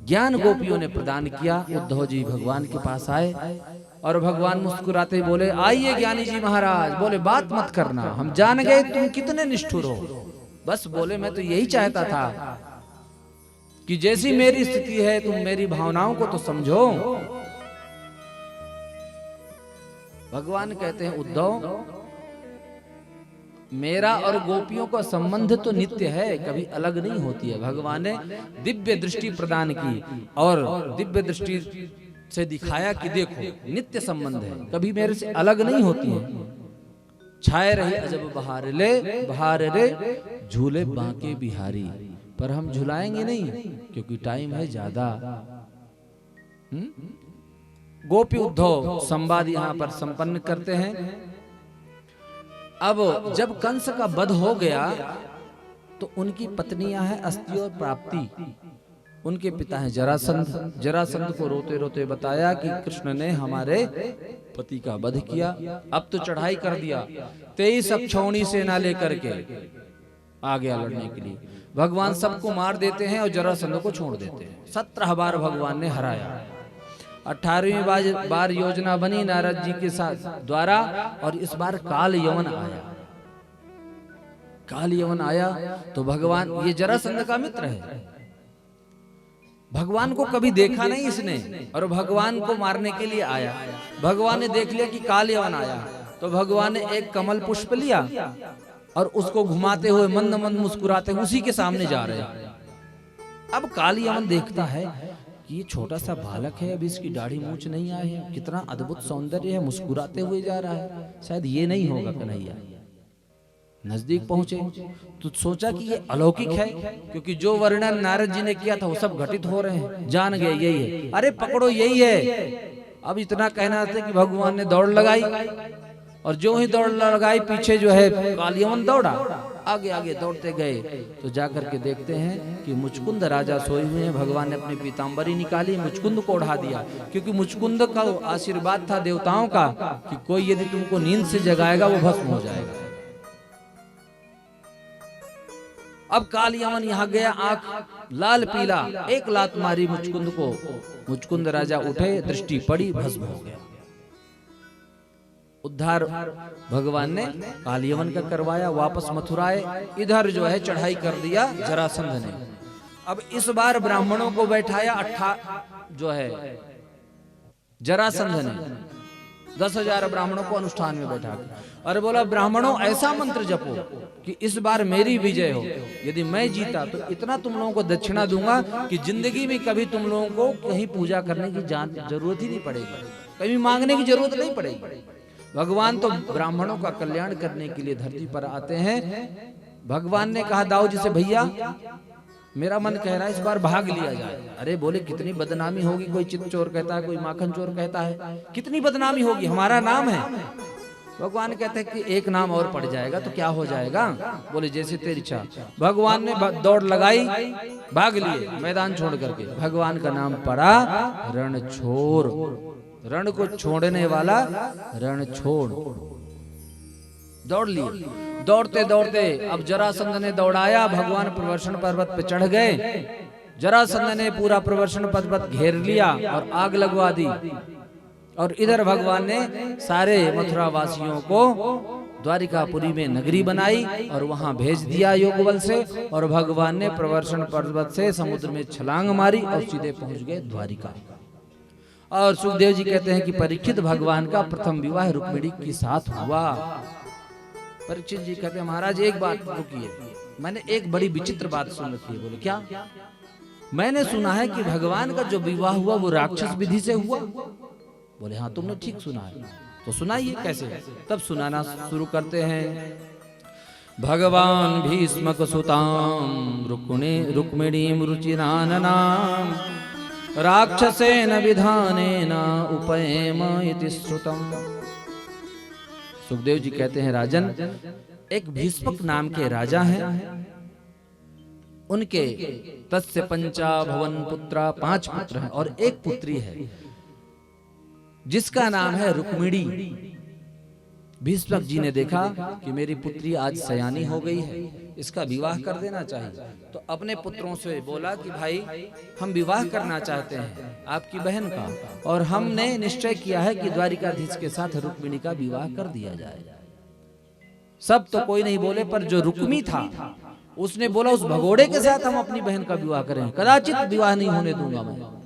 ज्ञान गोपियों ने प्रदान किया। उद्धव जी भगवान के पास आए और भगवान मुस्कुराते बोले, आइए ज्ञानी जी महाराज। बोले, बात मत करना, हम जान गए तुम कितने निष्ठुर हो। बस बोले, मैं तो यही चाहता था कि जैसी मेरी स्थिति है तुम मेरी भावनाओं को तो समझो। भगवान कहते हैं, उद्धव, मेरा और गोपियों का संबंध तो नित्य है, कभी अलग नहीं होती है। भगवान ने दिव्य दृष्टि प्रदान की और दिव्य दृष्टि से दिखाया कि देखो नित्य संबंध है, कभी मेरे से अलग नहीं होती है। छाए रही अजब बहार रे झूले बांके बिहारी, पर हम झुलाएंगे नहीं क्योंकि टाइम है ज्यादा। गोपी उद्धव संवाद यहाँ पर संपन्न करते हैं। अब जब कंस का वध हो गया तो उनकी पत्नियां हैं अस्ति और प्राप्ति, उनके पिता हैं जरासंध। जरासंध को रोते रोते बताया कि कृष्ण ने हमारे पति का वध किया, अब तो चढ़ाई कर दिया, 23 अक्षौणी सेना लेकर के आ गया लड़ने के लिए। भगवान सबको मार देते हैं और जरासंध को छोड़ देते हैं। 17 बार भगवान ने हराया। 18वीं बार योजना बनी नारद जी के साथ द्वारा, और इस बार काल यवन आया। काल यवन आया तो भगवान, ये जरासंध का मित्र है, भगवान को कभी देखा नहीं इसने, और भगवान को मारने के लिए आया। भगवान ने देख लिया कि काल यवन आया, तो भगवान ने एक कमल पुष्प लिया और उसको घुमाते हुए मंद मंद मुस्कुराते उसी के सामने जा रहे हैं। अब काल यवन देखता है कि ये छोटा सा बालक है, अभी इसकी दाढ़ी मूंछ नहीं आई है, कितना अद्भुत सौंदर्य है, मुस्कुराते हुए जा रहा है, शायद ये नहीं होगा कन्हैया। नजदीक पहुंचे तो सोचा कि ये अलौकिक है, क्योंकि जो वर्णन नारद जी ने किया था वो सब घटित हो रहे हैं। जान गए यही है, अरे पकड़ो यही है। अब इतना कहना था कि भगवान ने दौड़ लगाई, और जो ही दौड़ लगाई पीछे जो है काल यवन दौड़ा, आगे आगे दौड़ते गए तो जाकर के देखते हैं कि मुचकुंद राजा सोए हुए हैं। भगवान ने अपनी पीतांबरी निकाली, मुचकुंद को उड़ा दिया, क्योंकि मुचकुंद का आशीर्वाद था देवताओं का कि कोई यदि तुमको नींद से जगाएगा वो भस्म हो जाएगा। अब काल यवन यहाँ गया, आंख लाल पीला, एक लात मारी मुचकुंद को, मुचकुंद राजा उठे, दृष्टि पड़ी, भस्म हो गया। उद्धार भगवान ने काल यवन का करवाया, वापस मथुराए, इधर जो है चढ़ाई कर दिया जरासंध ने। अब इस बार ब्राह्मणों को बैठाया जो है जरासंध ने 10,000 ब्राह्मणों को अनुष्ठान में बैठा और बोला, ब्राह्मणों ऐसा मंत्र जपो कि इस बार मेरी विजय हो। यदि मैं जीता तो इतना तुम लोगों को दक्षिणा दूंगा कि जिंदगी में कभी तुम लोगों को कहीं पूजा करने की जरूरत ही नहीं पड़ेगी, कभी मांगने की जरूरत नहीं पड़ेगी। भगवान तो ब्राह्मणों का कल्याण करने के लिए धरती पर आते हैं। भगवान ने कहा दाऊ जी से, भैया मेरा मन कह रहा है इस बार भाग लिया जाए। अरे बोले कितनी बदनामी होगी, कोई चित चोर कहता है, कोई माखन चोर कहता है, कितनी बदनामी होगी, हमारा नाम है। भगवान कहते हैं कि एक नाम और पड़ जाएगा तो क्या हो जाएगा। बोले जैसे तेरी इच्छा। भगवान ने दौड़ लगाई, भाग लिए मैदान छोड़ करके। भगवान का नाम पड़ा रणछोड़, रण को छोड़ने वाला रणछोड़। दौड़ लिए, दौड़ते दौड़ते अब जरासंध ने दौड़ाया, भगवान प्रवर्षण पर्वत पे चढ़ गए। जरासंध ने पूरा प्रवर्षण पर्वत घेर लिया और आग लगवा दी। और इधर भगवान ने सारे मथुरा वासियों को द्वारिकापुरी में नगरी बनाई और वहां भेज दिया योग बल से। और भगवान ने प्रवर्षण पर्वत से समुद्र में छलांग मारी और सीधे पहुंच गए द्वारिका। और सुखदेव जी कहते हैं कि परीक्षित भगवान का प्रथम विवाह रुक्मिणी के साथ हुआ। परीक्षित जी कहते हैं महाराज एक बात रुकिए, मैंने एक बड़ी विचित्र बात सुन रखी है। बोले क्या? मैंने सुना है कि भगवान का जो विवाह हुआ वो राक्षस विधि से हुआ। बोले हाँ तुमने ठीक सुना है, तो सुनाइए कैसे। तब सुनाना शुरू करते हैं। भगवान भीष्मक सुताम रुक्मिणीं रुचिराननाम राक्षसेन विधानेन उपयेम इति श्रुतम्। सुखदेव जी कहते हैं राजन, एक भीष्मक नाम के राजा हैं, उनके तस्य पंचा भवन पुत्रा 5 पुत्र हैं और एक पुत्री है जिसका नाम है रुक्मिणी। भीष्मक जी ने देखा कि मेरी पुत्री आज सयानी हो गई है, इसका विवाह कर देना चाहिए। तो अपने पुत्रों से बोला कि भाई हम विवाह करना चाहते हैं आपकी बहन का, और हमने निश्चय किया है कि द्वारिकाधीश के साथ रुक्मिणी का विवाह कर दिया जाए। सब तो कोई नहीं बोले, पर जो रुक्मी था उसने बोला उस भगोड़े के साथ हम अपनी बहन का विवाह करें, कदाचित विवाह नहीं होने दूंगा मैं।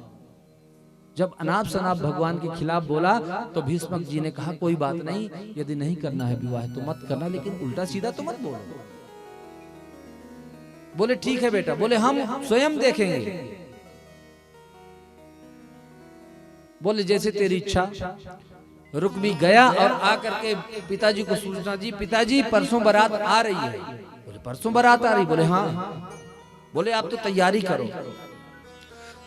जब अनाप शनाप भगवान के खिलाफ बोला तो भीष्मक जी ने कहा कोई बात नहीं, यदि नहीं करना है विवाह तो मत करना, लेकिन उल्टा सीधा तो मत बोलो। बोले ठीक है बेटा। बोले हम स्वयं देखेंगे। बोले जैसे तेरी इच्छा। रुक्मी गया और आकर के पिताजी को सूचना दी, पिताजी परसों बारात आ रही है। बोले परसों बारात आ रही? बोले हाँ। बोले आप तो तैयारी करो।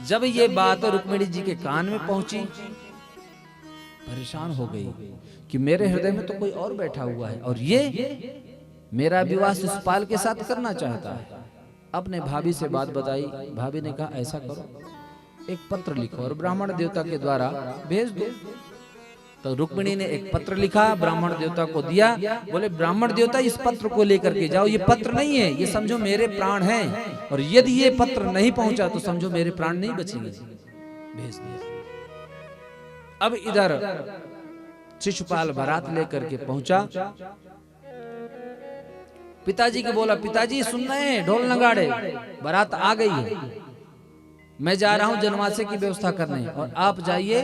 जब ये बात रुक्मिणी जी के कान में पहुंची, परेशान हो गई कि मेरे हृदय में तो कोई और बैठा हुआ है और ये मेरा विवाह शिशुपाल के साथ करना चाहता है। अपने भाभी से बात बताई। भाभी ने कहा ऐसा करो, एक पत्र लिखो और ब्राह्मण देवता के द्वारा भेज दो। तो रुक्मिणी ने एक पत्र लिखा, ब्राह्मण देवता को दिया। बोले ब्राह्मण देवता इस पत्र को लेकर के जाओ, ये पत्र नहीं है, ये समझो मेरे प्राण हैं, और यदि ये पत्र नहीं पहुंचा तो समझो मेरे प्राण नहीं बचेंगे। भेज दिया। अब इधर शिशुपाल बारात लेकर के पहुंचा। पिताजी को बोला, पिताजी सुन रहे हैं ढोल नगाड़े, बारात आ गई है, मैं जा रहा हूं जनवासे की व्यवस्था करने और आप जाइए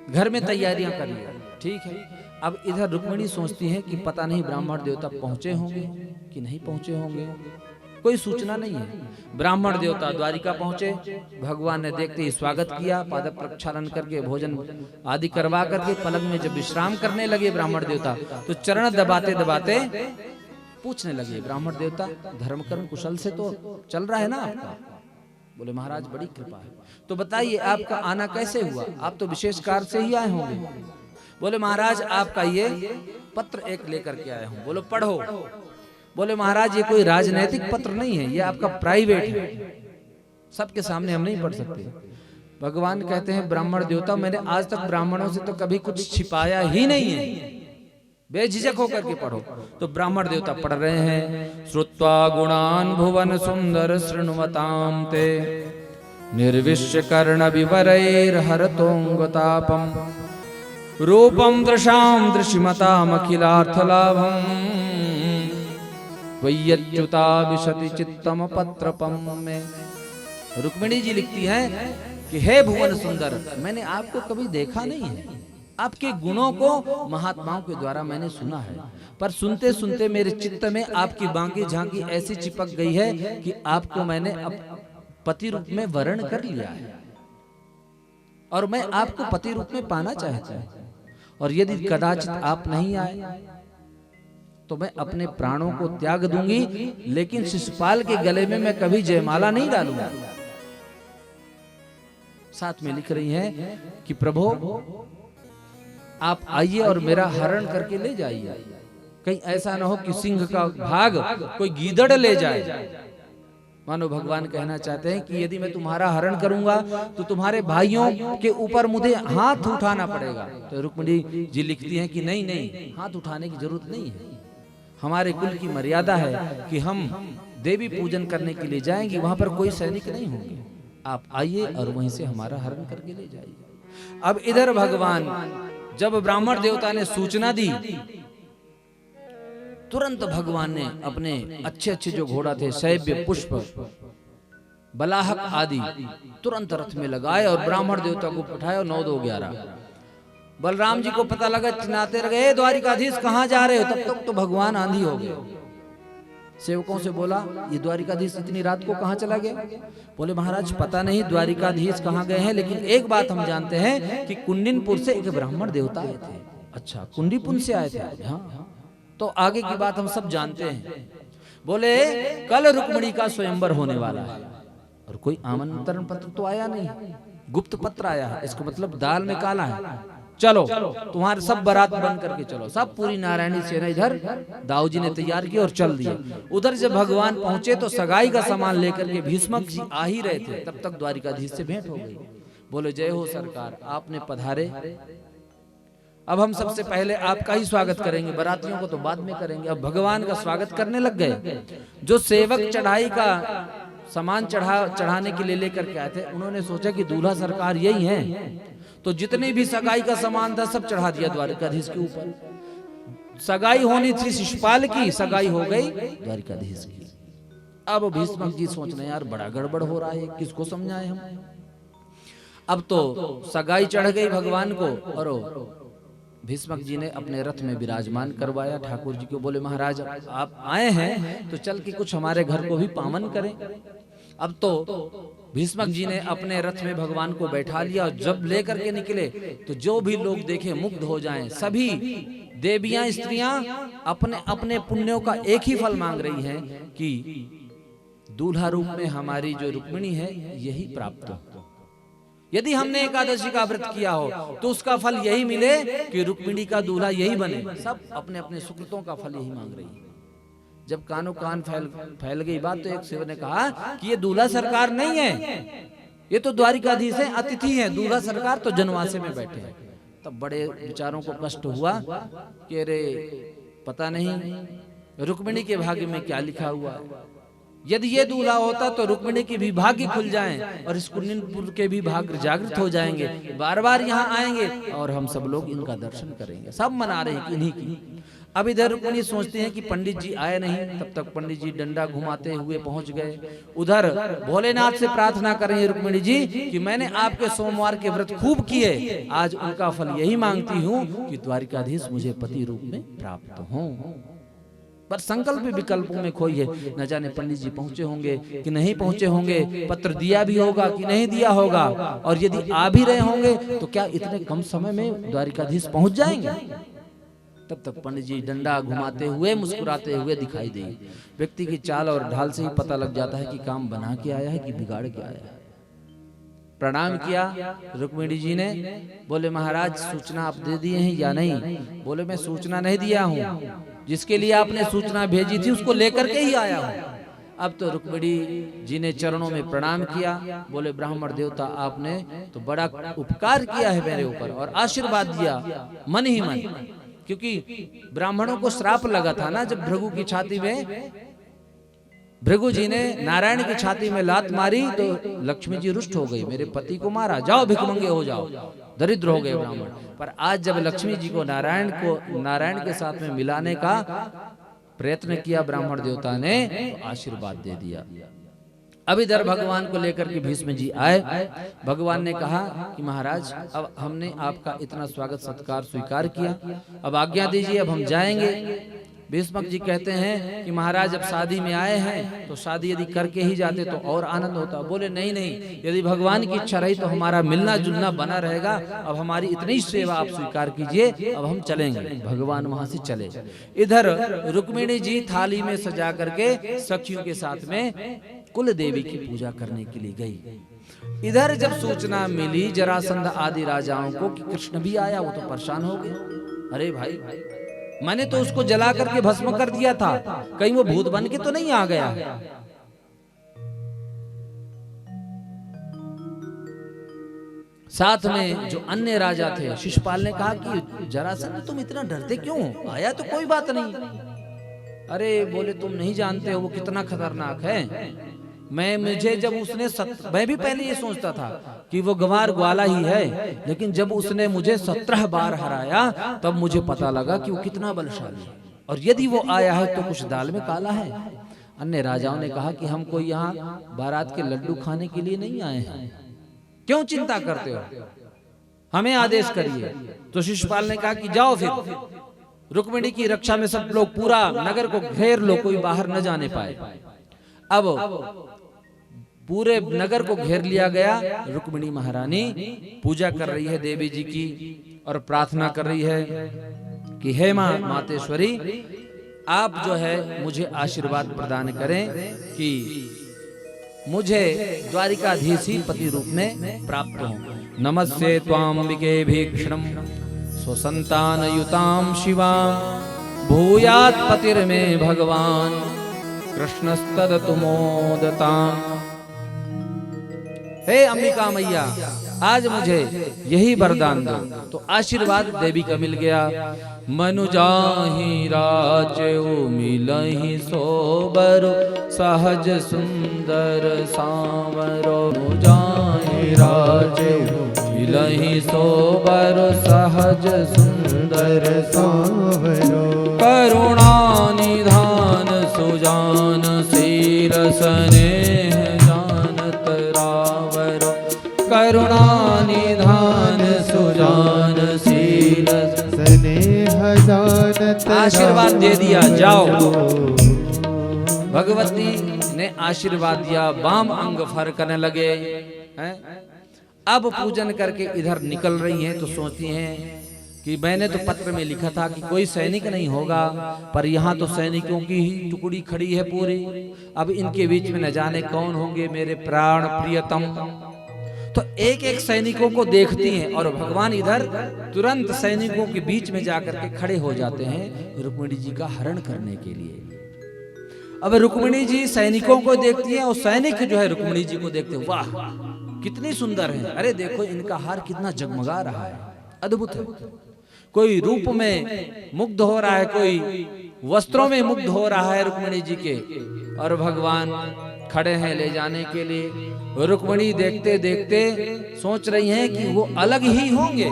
घर में तैयारियां करिए। ठीक है। अब इधर रुक्मिणी सोचती है कि पता नहीं ब्राह्मण देवता पहुंचे होंगे कि नहीं पहुंचे होंगे, कोई सूचना नहीं है। ब्राह्मण देवता द्वारिका पहुंचे। भगवान ने देखते ही स्वागत किया, पाद प्रक्षालन करके भोजन आदि करवा करके पलंग में जब विश्राम करने लगे ब्राह्मण देवता, तो चरण दबाते दबाते पूछने लगे, ब्राह्मण देवता धर्म कर्म कुशल से तो चल रहा है ना आपका? बोले महाराज बड़ी कृपा है। तो बताइए आपका आना कैसे हुआ, आप तो विशेष कार्य से ही आए होंगे। बोले महाराज आपका ये पत्र एक लेकर के आया हूं। बोलो पढ़ो। बोले महाराज ये कोई राजनैतिक पत्र नहीं है, ये आपका प्राइवेट है, सबके सामने हम नहीं पढ़ सकते। भगवान कहते हैं ब्राह्मण देवता मैंने आज तक ब्राह्मणों से तो कभी कुछ छिपाया ही नहीं है, बेझिझक होकर के पढ़ो। तो ब्राह्मण देवता पढ़ रहे हैं, श्रुत्वा गुणान भुवन सुंदर शृण्वतां ते निर्विश्य कर्ण विवरैर हरतोंगतापम रूपम दृशाम दृशिमतामखिलार्थ लाभम वैयच्युता विशति चित्तम पत्रपम में। रुक्मिणी जी लिखती हैं कि हे भुवन सुंदर, मैंने आपको कभी देखा नहीं है, आपके गुणों को महात्माओं के द्वारा मैंने सुना है, पर सुनते सुनते मेरे चित्त में आपकी बांकी झांकी ऐसी चिपक गई है कि आपको मैंने अब पति रूप में वर्ण कर लिया है और मैं आपको पति रूप में पाना चाहता हूं। और यदि कदाचित आप नहीं आए तो मैं अपने प्राणों को त्याग दूंगी, लेकिन शिशुपाल के गले में मैं कभी जयमाला नहीं डालूंगा। साथ में लिख रही हैं कि प्रभु आप आइए और मेरा हरण करके ले जाइए, कहीं ऐसा ना हो कि सिंह का भाग कोई गीदड़ ले जाए। मानो भगवान कहना चाहते हैं कि यदि मैं तुम्हारा हरण करूंगा तो तुम्हारे भाइयों के ऊपर मुझे हाथ उठाना पड़ेगा। तो रुक्मिणी जी लिखती हैं कि नहीं नहीं, हाथ उठाने की जरूरत नहीं है, हमारे कुल की मर्यादा है कि हम देवी पूजन करने के लिए जाएंगे, वहां पर कोई सैनिक नहीं होंगे, आप आइए और वहीं से हमारा हरण करके ले जाइए। अब इधर भगवान जब ब्राह्मण देवता ने सूचना दी, तुरंत भगवान ने अपने अच्छे अच्छे जो घोड़ा थे, शैव्य, पुष्प, बलाहक आदि, तुरंत रथ में लगाए और ब्राह्मण देवता को पठाया। 9 2 11 बलराम जी को पता लगा, चिल्लाते रहे द्वारिकाधीश कहाँ जा रहे हो? तब तक तो भगवान आंधी हो गए। सेवकों से बोला ये द्वारिकाधीश इतनी रात को कहाँ चला गया? बोले महाराज पता नहीं द्वारिकाधीश कहाँ गए हैं, लेकिन एक बात हम जानते हैं कि कुंडिनपुर से एक ब्राह्मण देवता आए थे। अच्छा, कुंडीपुर से आए थे? हाँ। तो आगे की बात हम सब जानते हैं। बोले कल रुक्मिणी का स्वयंवर होने वाला है और कोई आमंत्रण पत्र तो आया नहीं, गुप्त पत्र आया है, इसका मतलब दाल में काला है। चलो तुम्हारे सब बारात बन करके चलो। सब पूरी नारायणी सेना इधर दाऊ जी ने तैयार की और चल दिए। उधर जब भगवान पहुंचे तो सगाई का सामान लेकर के भीष्मक जी आ ही रहे थे, तब तक द्वारिकाधीश से भेंट हो गई। बोले जय हो सरकार, आपने पधारे, अब हम सबसे पहले आपका ही स्वागत करेंगे, बारातियों को तो बाद में करेंगे। अब भगवान का स्वागत करने लग गए। जो सेवक चढ़ाई का सामान चढ़ाने के लिए लेकर के आए थे, उन्होंने सोचा कि दूल्हा सरकार यही हैं, तो जितने भी सगाई का सामान था सब चढ़ा दिया द्वारिकाधीश के ऊपर। सगाई होनी थी शिशुपाल की, सगाई हो गई द्वारिकाधीश की। अब भीष्मक जी सोच रहे यार बड़ा गड़बड़ हो रहा है, किसको समझाएं हम। अब तो सगाई चढ़ गई भगवान को और भीष्मक जी ने अपने रथ में विराजमान करवाया। ठाकुर जी को बोले महाराज आप आए हैं तो चल के कुछ हमारे घर को भी पावन करें। अब तो भीष्मक जी ने अपने रथ में भगवान को बैठा लिया और जब लेकर के निकले तो जो भी लोग देखे मुग्ध हो जाएं। सभी देवियां स्त्रियां अपने अपने पुण्यों का एक ही फल मांग रही हैं कि दूल्हा रूप में हमारी जो रुक्मिणी है यही प्राप्त हो। यदि हमने एकादशी का व्रत किया हो तो उसका फल यही मिले कि रुक्मिणी का दूल्हा यही बने। सब अपने अपने सुकृतों का फल यही मांग रही है। जब कानो कान फैल गई बात तो एक सेवक ने कहा कि ये दूल्हा सरकार नहीं है, ये तो द्वारिकाधीश है, अतिथि है। दूल्हा सरकार तो जनवासे में बैठे हैं। तब बड़े विचारों को कष्ट हुआ कि अरे पता नहीं रुक्मिणी के भाग्य में क्या लिखा हुआ है। यदि ये दूल्हा होता तो रुक्मिणी के भी भाग्य खुल जाएं और इस कुंडनपुर के भी भाग्य जागृत हो जाएंगे, बार बार यहाँ आएंगे और हम सब लोग इनका दर्शन करेंगे। सब मना रहे हैं कि इन्हीं की। अब इधर रुक्मिणी सोचते हैं कि पंडित जी आए नहीं। तब तक पंडित जी डंडा घुमाते हुए पहुंच गए। उधर भोलेनाथ से प्रार्थना कर रही है रुक्मिणी जी कि मैंने आपके सोमवार के व्रत खूब किए, आज उनका फल यही मांगती हूँ कि द्वारिकाधीश मुझे पति रूप में प्राप्त हो। पर संकल्प विकल्पों में खोई है। न जाने पंडित जी पहुंचे होंगे कि नहीं पहुंचे होंगे, पत्र दिया भी होगा कि नहीं दिया होगा, और यदि आ भी रहे होंगे तो क्या इतने कम समय में द्वारिकाधीश पहुंच जाएंगे। तब तक पंडित जी डंडा घुमाते हुए मुस्कुराते हुए दिखाई देंगे। व्यक्ति की चाल और ढाल से ही पता लग जाता है कि काम बना के आया है कि बिगाड़ के आया है। प्रणाम किया रुक्मिणी जी ने। बोले महाराज सूचना आप दे दिए हैं या नहीं। बोले मैं सूचना नहीं दिया हूँ, जिसके लिए आपने सूचना भेजी थी उसको लेकर के ही आया हूँ। अब तो रुक्मिणी जी ने चरणों में प्रणाम किया। बोले ब्राह्मण देवता आपने तो बड़ा उपकार किया है मेरे ऊपर और आशीर्वाद दिया मन ही मन, क्योंकि ब्राह्मणों को श्राप लगा था ना जब भृगु की छाती में, भृगु जी ने नारायण की छाती में लात मारी तो लक्ष्मी जी रुष्ट हो गई, मेरे पति को मारा, जाओ भिखमंगे हो जाओ, दरिद्र हो गए ब्राह्मण। पर आज जब लक्ष्मी जी को नारायण के साथ में मिलाने का प्रयत्न किया ब्राह्मण देवता ने तो आशीर्वाद दे दिया। अब इधर भगवान को लेकर के भीष्म जी आए। भगवान ने कहा कि महाराज अब हमने आपका इतना स्वागत सत्कार स्वीकार किया, अब आज्ञा दीजिए, अब हम जाएंगे। भीष्मक जी कहते हैं कि महाराज अब शादी में आए हैं तो शादी यदि करके ही जाते तो और आनंद होता। बोले नहीं नहीं, यदि भगवान की इच्छा रही तो हमारा मिलना जुलना बना रहेगा। अब हमारी इतनी सेवा आप स्वीकार कीजिए, अब हम चलेंगे। भगवान वहां से चले। इधर रुक्मिणी जी थाली में सजा करके सखियों के साथ में कुल देवी की पूजा करने के लिए गई। इधर जब सूचना मिली जरासंध आदि राजाओं को कि कृष्ण भी आया, वो तो परेशान हो गए। अरे भाई मैंने तो उसको जला करके भस्म कर दिया था, कहीं वो भूत बन के तो नहीं आ गया। साथ में जो अन्य राजा थे, शिशुपाल ने कहा कि जरासंध तुम इतना डरते क्यों, आया तो कोई बात नहीं। अरे बोले तुम नहीं जानते हो वो कितना खतरनाक है। मुझे जब उसने मैं भी पहले ये सोचता था कि वो गंवार ग्वाला ही है, लेकिन जब उसने मुझे 17 बार हराया तब मुझे पता लगा कि वो कितना बलशाली है, और यदि वो आया है तो कुछ दाल में काला है। अन्य राजाओं ने कहा कि हम कोई यहाँ बारात के लड्डू खाने के लिए नहीं आए हैं, क्यों चिंता करते हो, हमें आदेश करिए। तो शिशुपाल ने कहा कि जाओ फिर रुक्मिणी की रक्षा में सब लोग पूरा नगर को घेर लो, कोई बाहर न जाने पाए। अब पूरे नगर को घेर लिया गया। रुक्मिणी महारानी पूजा कर रही है देवी जी की और प्रार्थना कर रही है कि हे मां मातेश्वरी, आप जो है मुझे आशीर्वाद प्रदान करें कि मुझे द्वारिकाधीशी पति रूप में प्राप्त हो। नमस्ते त्वाम्बिके भीक्षणम स्वसंतान युताम शिवा भूयात् पतिर्मे भगवान कृष्णस्तदतु मोदताम्। हे अंबिका मैया, आज मुझे यही वरदान दो। तो आशीर्वाद देवी का मिल गया। मनु जाहि राजउ मिलहि सोबरु सहज सुंदर सांवरो। मनु जाहि राजउ मिलहि सोबरु सहज सुंदर सांवरो। करुणा निधान सुजान शील स्नेह जानत रावरो। करुणा निधान सुजान शील स्नेह जानत। आशीर्वाद दे दिया, जाओ। भगवती ने आशीर्वाद दिया, वाम अंग फरकने लगे हैं। अब पूजन करके इधर निकल रही हैं तो सोचती हैं कि मैंने तो पत्र में लिखा था कि कोई सैनिक नहीं होगा, पर यहाँ तो सैनिकों की ही टुकड़ी खड़ी है पूरी। अब इनके बीच में न जाने कौन होंगे मेरे प्राण प्रियतम। तो एक एक सैनिकों को देखती हैं और भगवान इधर तुरंत सैनिकों के बीच में जाकर के खड़े हो जाते हैं रुक्मिणी जी का हरण करने के लिए। अब रुक्मिणी जी सैनिकों को देखती हैं और सैनिक जो है रुक्मिणी जी को देखते हैं, वाह कितनी सुंदर है, अरे देखो इनका हार कितना जगमगा रहा है, अद्भुत है। कोई रूप में मुग्ध हो रहा है, कोई वस्त्रों में मुग्ध हो रहा है रुक्मिणी जी के, और भगवान खड़े हैं ले जाने के लिए। रुक्मिणी देखते देखते सोच रही हैं कि वो अलग ही होंगे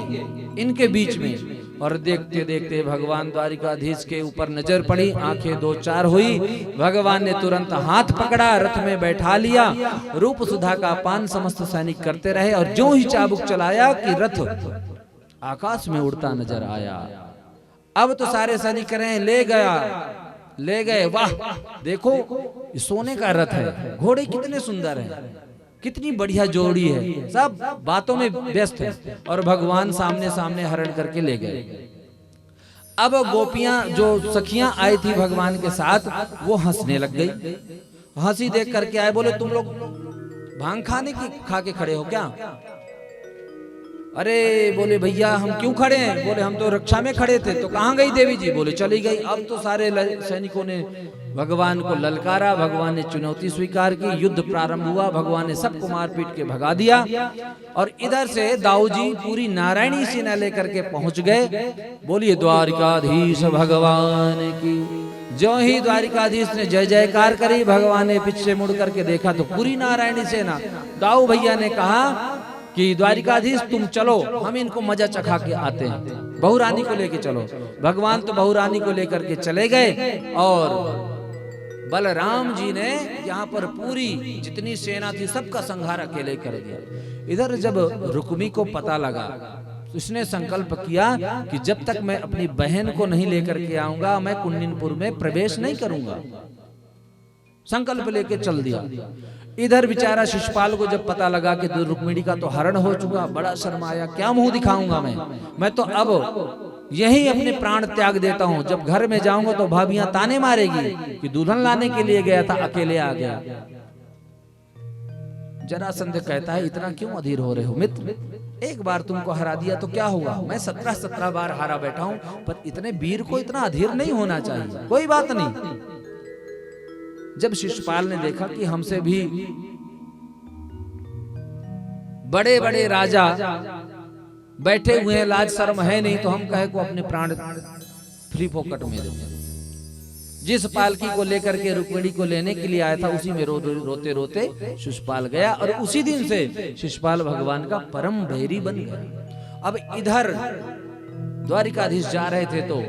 इनके बीच में, और देखते देखते भगवान द्वारिकाधीश के ऊपर नजर पड़ी, आंखें दो चार हुई, भगवान ने तुरंत हाथ पकड़ा, रथ में बैठा लिया, रूप सुधा का पान समस्त सैनिक करते रहे, और जो ही चाबुक चलाया कि रथ आकाश में उड़ता नजर आया। अब तो सारे सैनिक कह रहे हैं ले गया, ले गए, वाह देखो सोने का रथ है, घोड़े कितने सुंदर हैं, कितनी बढ़िया जोड़ी है, सब बातों में व्यस्त है, और भगवान सामने सामने हरण करके ले गए। अब गोपियां जो सखियां आई थी भगवान के साथ वो हंसने लग गई, हंसी देख करके आए, बोले तुम लोग भांग खा के खड़े हो क्या? अरे बोले भैया हम क्यों खड़े हैं? बोले हम तो रक्षा में खड़े थे। तो कहाँ गई देवी जी? बोले चली गई। अब तो सारे सैनिकों ने भगवान को ललकारा, भगवान ने चुनौती स्वीकार की, युद्ध प्रारंभ हुआ, भगवान ने सबको मार पीट के भगा दिया, और इधर से दाऊ जी पूरी नारायणी सेना लेकर के पहुंच गए। बोलिए द्वारिकाधीश भगवान की। जो ही द्वारिकाधीश ने जय जयकार करी, भगवान ने पीछे मुड़ करके देखा तो पूरी नारायणी सेना। दाऊ भैया ने कहा कि द्वारिकाधीश तुम चलो, हम इनको मजा चखा के आते हैं, बहू रानी को लेके चलो। भगवान तो बहू रानी को लेकर के चले गए, और बलराम जी ने यहाँ पर पूरी जितनी सेना थी सबका संहार अकेले कर दिया। इधर जब रुक्मी को पता लगा, उसने संकल्प किया कि जब तक मैं अपनी बहन को नहीं लेकर के आऊंगा मैं कुंडिनपुर में प्रवेश नहीं करूंगा। संकल्प लेके चल दिया। इधर बेचारा शिशुपाल को जब पता लगा कि रुक्मिणी का तो हरण हो चुका, बड़ा शर्माया, क्या मुंह दिखाऊंगा मैं तो अब यही अपने प्राण त्याग देता हूं। जब घर में जाऊंगा तो भाभियां ताने मारेगी कि दुल्हन लाने के लिए गया था अकेले आ गया। जरासंध कहता है इतना क्यों अधीर हो रहे हो मित्र, एक बार तुमको हरा दिया तो क्या हुआ, मैं 17 बार हारा बैठा हूं, पर इतने वीर को इतना अधीर नहीं होना चाहिए, कोई बात नहीं। जब शिशुपाल ने देखा कि हमसे भी बड़े बड़े राजा बैठे हुए हैं, लाज शर्म है नहीं, तो हम कहे को अपने प्राण फ्री फोकट में देंगे। जिस पालकी को लेकर के रुक्मिणी को लेने के लिए आया था उसी में रोते रोते शिशुपाल गया, और उसी दिन से शिशुपाल भगवान का परम भैरी बन गया। अब इधर द्वारिकाधीश जा रहे थे तो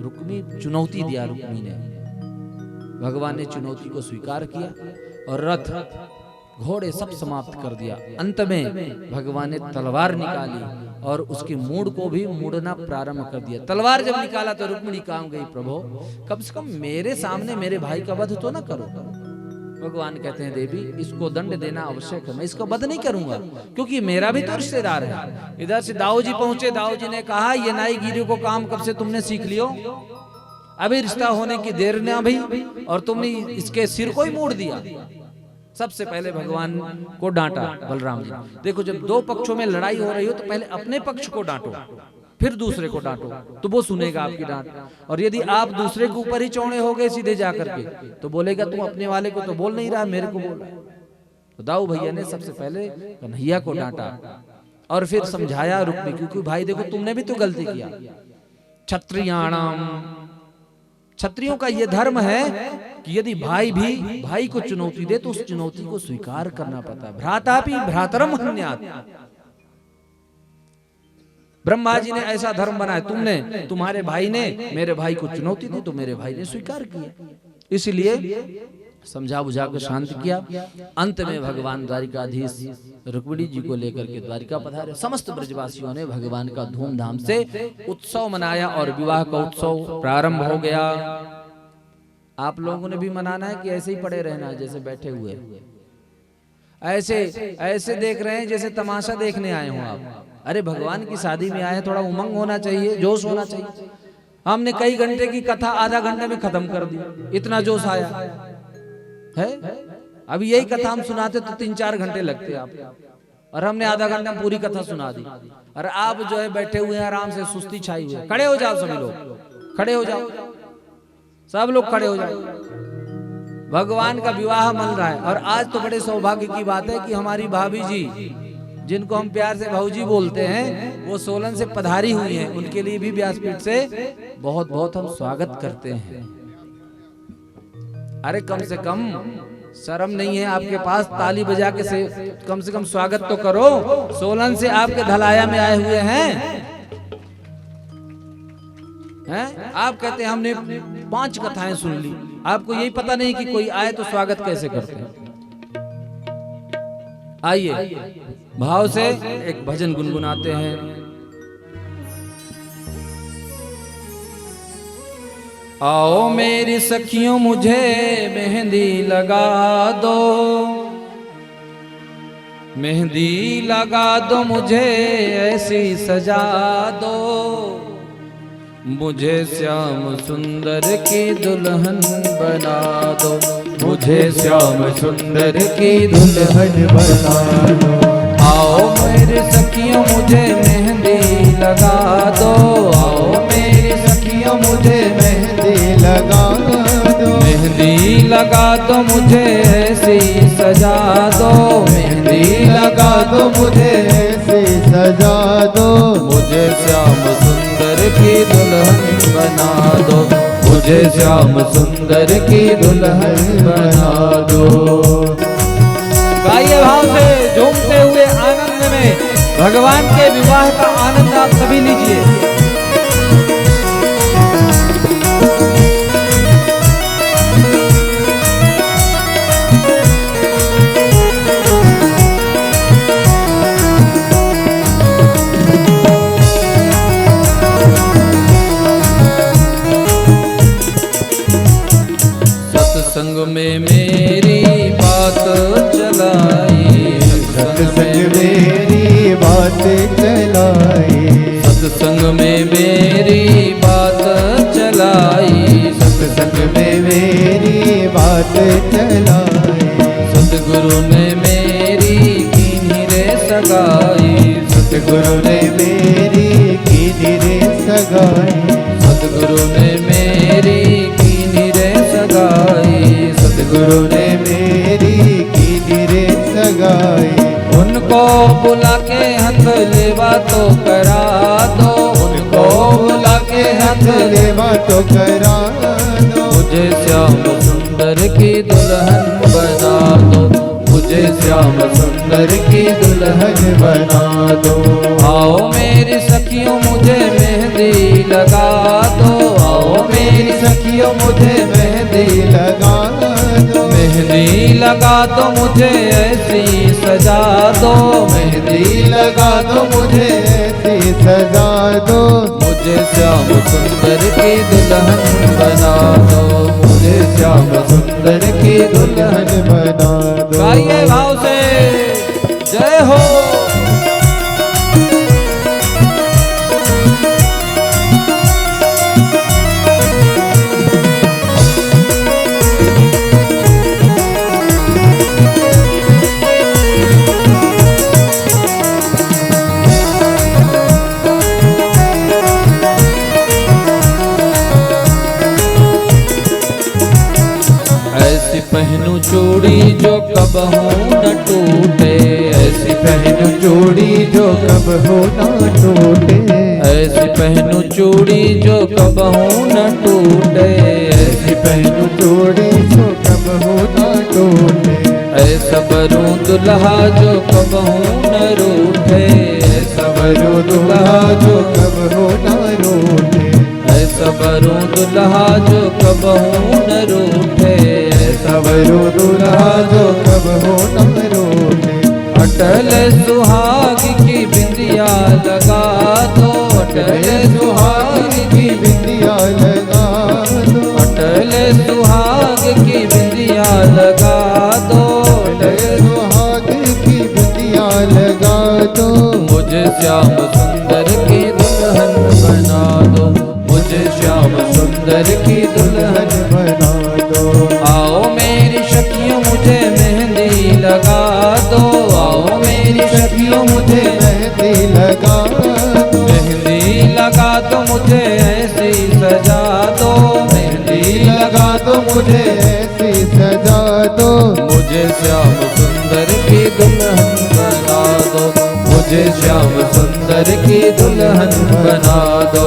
रुक्मी चुनौती दिया, रुक्मी ने, भगवान ने चुनौती को स्वीकार किया और रथ घोड़े सब समाप्त कर दिया। अंत में भगवान ने तलवार निकाली और उसकी मूड़ को भी मुड़ना प्रारंभ कर दिया। तलवार जब निकाला तो रुक्मिणी काम गई, प्रभु कम से कम मेरे सामने मेरे भाई का वध तो ना करो। भगवान कहते हैं देवी इसको दंड देना आवश्यक है, मैं इसको वध नहीं करूंगा क्योंकि मेरा भी तो रिश्तेदार है। इधर से दाऊ जी पहुंचे, दाऊ जी ने कहा ये नाई गिरी को काम कब से तुमने सीख लियो, अभी रिश्ता होने की देर ना भई और तुमने इसके सिर को ही मोड़ दिया। सबसे पहले भगवान को डांटा बलराम जी। देखो जब दो पक्षों में लड़ाई हो रही हो तो पहले अपने पक्ष को डांटो फिर दूसरे को डांटो तो वो सुनेगा आपकी डांट, और यदि आप दूसरे के ऊपर ही चौड़े हो गए सीधे जाकर के तो बोलेगा तुम अपने वाले को तो बोल नहीं रहा, मेरे को बोल रहा। तो दाऊ भैया ने सबसे पहले कन्हैया को डांटा और फिर समझाया रुक्मी, क्योंकि भाई देखो तुमने भी तो गलती किया। क्षत्रियाणाम, क्षत्रियों का यह धर्म है कि यदि भाई भी भाई को चुनौती दे तो उस चुनौती को स्वीकार करना पड़ता है। भ्रातापि भ्रातरम हन्यात्, ब्रह्मा जी ने ऐसा धर्म बनाया, तुमने तुम्हारे भाई ने मेरे भाई को चुनौती दी तो मेरे भाई ने स्वीकार किया, इसलिए समझा बुझा कर शांत किया। अंत में भगवान द्वारिकाधीश रुक्मिणी जी को लेकर के द्वारिका पधारे। समस्त ब्रजवासियों ने भगवान का धूमधाम से उत्सव मनाया और विवाह का उत्सव प्रारंभ हो गया। आप लोगों ने भी मनाना है कि ऐसे ही पड़े रहना है जैसे बैठे हुए, ऐसे ऐसे देख रहे हैं जैसे तमाशा देखने आए हो आप। अरे भगवान की शादी में आए, थोड़ा उमंग होना चाहिए, जोश होना चाहिए। हमने कई घंटे की कथा आधा घंटे में खत्म कर दी, इतना जोश आया है। अब यही कथा हम सुनाते तो 3-4 घंटे लगते आप, और हमने आधा घंटा पूरी कथा सुना दी। और आप जो है बैठे हुए हैं आराम से, सुस्ती छाई हुई है। खड़े हो जाओ सभी लोग, खड़े हो जाओ, सब लोग खड़े हो जाओ। भगवान का विवाह मन रहा है। और आज तो बड़े सौभाग्य की बात है कि हमारी भाभी जी, जिनको हम प्यार से भाऊजी बोलते हैं, वो सोलन से पधारी हुई हैं। उनके लिए भी व्यासपीठ से बहुत बहुत हम स्वागत करते हैं। अरे कम से कम शर्म नहीं है आपके पास, ताली बजा के कम से कम स्वागत तो करो। सोलन से आपके धलाया में आए हुए हैं, आप कहते हैं हमने 5 कथाएं सुन ली। आपको यही पता नहीं कि कोई आए तो स्वागत कैसे करते हैं। आइए भाव से एक भजन गुनगुनाते हैं। आओ मेरी सखियों मुझे मेहंदी लगा दो, मेहंदी लगा दो मुझे ऐसी सजा दो, मुझे श्याम सुंदर की दुल्हन बना दो, मुझे श्याम सुंदर की दुल्हन बना दो। आओ मेरी सखियों मुझे मेहंदी लगा दो, आओ मेरी सखियों मुझे मेहंदी लगा दो, मेहंदी लगा दो मुझे ऐसी सजा दो, मेहंदी लगा दो मुझे ऐसी सजा दो, मुझे श्याम सुंदर की दुल्हन बना दो, मुझे श्याम सुंदर की दुल्हन बना दो। गाइए भाव से, झूमते हुए आनंद में भगवान के विवाह का आनंद आप सभी लीजिए। सत्संग में मेरी बात चलाई, सत्संग मेरी बात चलाई, सत्संग में मेरी बात चलाई, सत्संग में मेरी बात चलाई, सतगुरु ने मेरी कीनी रे सगाई, सतगुरु ने मेरी कीनी रे सगाई, सतगुरु ने मेरी कीनी रे सगाई, सतगुरु ने मेरी कीनी रे सगाई। उनको बुला के हाथ लेवा तो करा दो, उनको बुला के हाथ लेवा तो करा दो, मुझे श्याम सुंदर की दुल्हन बना दो, मुझे श्याम सुंदर की दुल्हन बना दो। आओ मेरी सखियों मुझे मेहंदी लगा दो, आओ मेरी सखियों मुझे मेहंदी लगा दो, मेहंदी लगा दो मुझे ऐसी सजा दो, मेहंदी लगा दो मुझे ऐसी सजा दो, मुझे श्याम सुंदर की दुल्हन बना दो, मुझे श्याम सुंदर की दुल्हन बना दो। गाइए भाव से, जय हो। पहनू चूड़ी जो कबहू न टूटे, ऐसी पहनू चूड़ी जो कबहू न टूटे, ऐसी पहनू चूड़ी जो कबहू न टूटे, ऐसी पहनू चूड़ी जो कबहू न टूटे, ऐसा बरू दुल्हा जो कबहू न रूठे, ऐसा बरू दुल्हा जो कबहू न रूठे, ऐसा बरू दुल्हा जो कबहू न रूठे, ऐसा बरू दुल्हा जो कबहू न रूठे। अटल सुहाग की बिंदिया लगा दो, अटल सुहाग की बिंदिया लगा दो, अटल सुहाग की बिंदिया लगा दो, अटल सुहाग की बिंदिया लगा दो, मुझे श्याम सुंदर की दुल्हन बना दो, मुझे श्याम सुंदर की दुल्हन बना दो। आओ मेरी सखियों मुझे मेहंदी लगा दो, आओ मेरी सखियों मुझे मेहंदी लगा दो, मेहंदी लगा दो मुझे ऐसी सजा दो, मेहंदी लगा दो मुझे ऐसी सजा दो। मुझे श्याम सुंदर की दुल्हन बना दो, मुझे श्याम सुंदर की दुल्हन बना दो।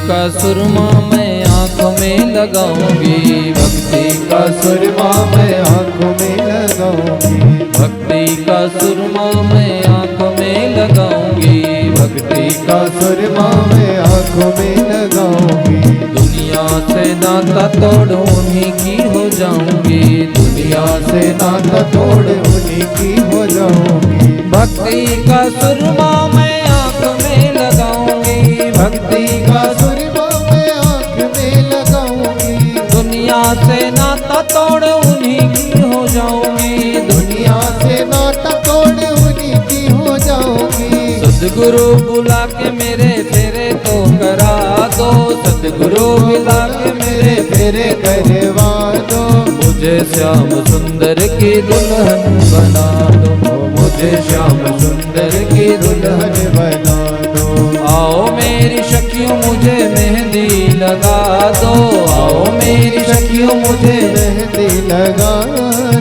का सुरमा मैं आंखों में लगाऊंगी, भक्ति का सुरमा मैं आंखों में लगाऊंगी, भक्ति का सुरमा मैं आंखों में लगाऊंगी, भक्ति का सुरमा मैं आंखों में लगाऊंगी। दुनिया से नाता तोड़ उन्हीं की हो जाऊंगी, दुनिया से नाता तोड़ उन्हीं की हो जाऊंगी। भक्ति का सुरमा मैं आंख में लगाऊंगी, भक्ति का सुरमा मैं आंख में लगाऊंगी। दुनिया से नाता तोड़ उन्हीं की हो जाऊंगी, दुनिया से नाता तोड़ उन्हीं की हो जाऊंगी। सतगुरु बुला के मेरे फेरे तो करा दो, सतगुरु बुला के मेरे फेरे करवा दो। मुझे श्याम सुंदर की दुल्हन बना दो, मुझे श्याम सुंदर की दुल्हन बना दो। आओ मेरी सखियों मुझे मेहंदी लगा दो, आओ मेरी सखियों मुझे मेहंदी लगा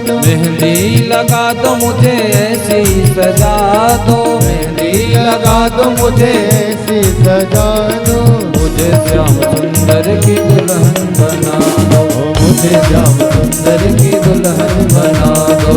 दो, मेहंदी लगा दो मुझे ऐसी सजा दो, मेहंदी लगा दो मुझे ऐसी सजा दो। मुझे श्याम सुंदर की दुल्हन बना दो, मुझे श्याम सुंदर की दुल्हन बना दो।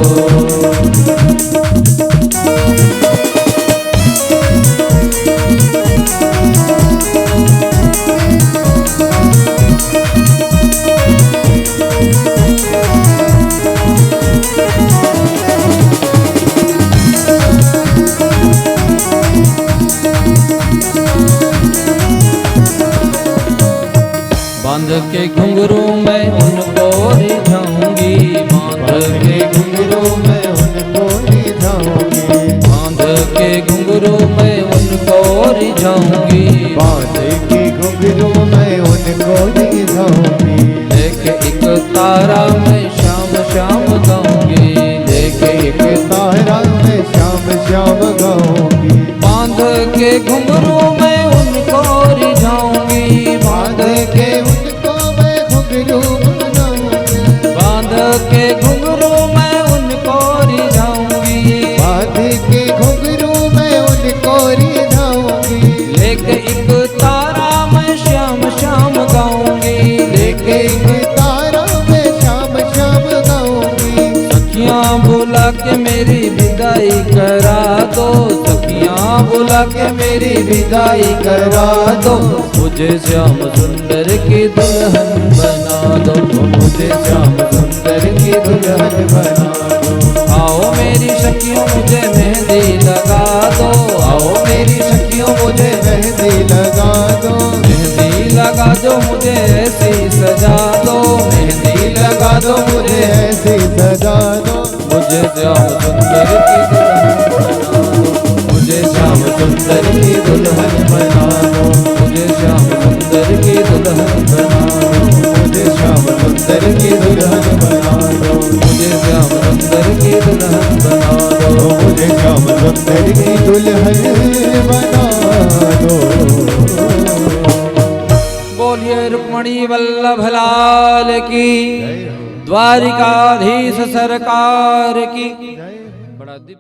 बांध के घुंघरू मैं उनको रिझाऊंगी, बांध के घुंघरू मैं उनको रिझाऊंगी, बांध के घुंघरू मैं उनको रिझाऊंगी, बांध के घुंघरू मैं उनको रिझाऊंगी। लेके एक तारा मैं शाम शाम गाऊंगी, लेके एक तारा मैं शाम शाम गाऊंगी। बांध के घुंघरू मैं उनको रिझाऊंगी, बांध के उनको मैं घुंघरू बनाऊंगी, बांध के घुंघरू मैं उनको रिझाऊंगी, बांध के घुंघरू मैं उनको रिझाऊंगी। लेके एक तारा मैं श्याम श्याम गाऊंगी, लेके एक तारा मैं शाम शाम गाऊंगी। सखियां बुला के मेरी विदाई करा दो, सखियां बुला के मेरी विदाई करवा दो। मुझे श्याम सुंदर की दुल्हन बना दो, मुझे श्याम सुंदर की दुल्हन बना दो। आओ मेरी सखियों मुझे मेहंदी लगा दो, आओ मेरी सखियों मुझे मेहंदी लगा दो, मेहंदी लगा दो मुझे ऐसी सजा दो, मेहंदी लगा दो मुझे ऐसी सजा दो। मुझे श्याम सुंदर की दुल्हन बना दो, मुझे श्याम सुंदर की दुल्हन बना दो, मुझे श्याम सुंदर की दुल्हन बना दो, मुझे श्याम सुंदर की दुल्हन बना दो, मुझे श्याम सुंदर की दुल्हन बना दो, मुझे श्याम सुंदर की दुल्हन बना दो। बोलिए रुक्मणी वल्लभ लाल की, द्वारिकाधीश सरकार की। बड़ा दिव्य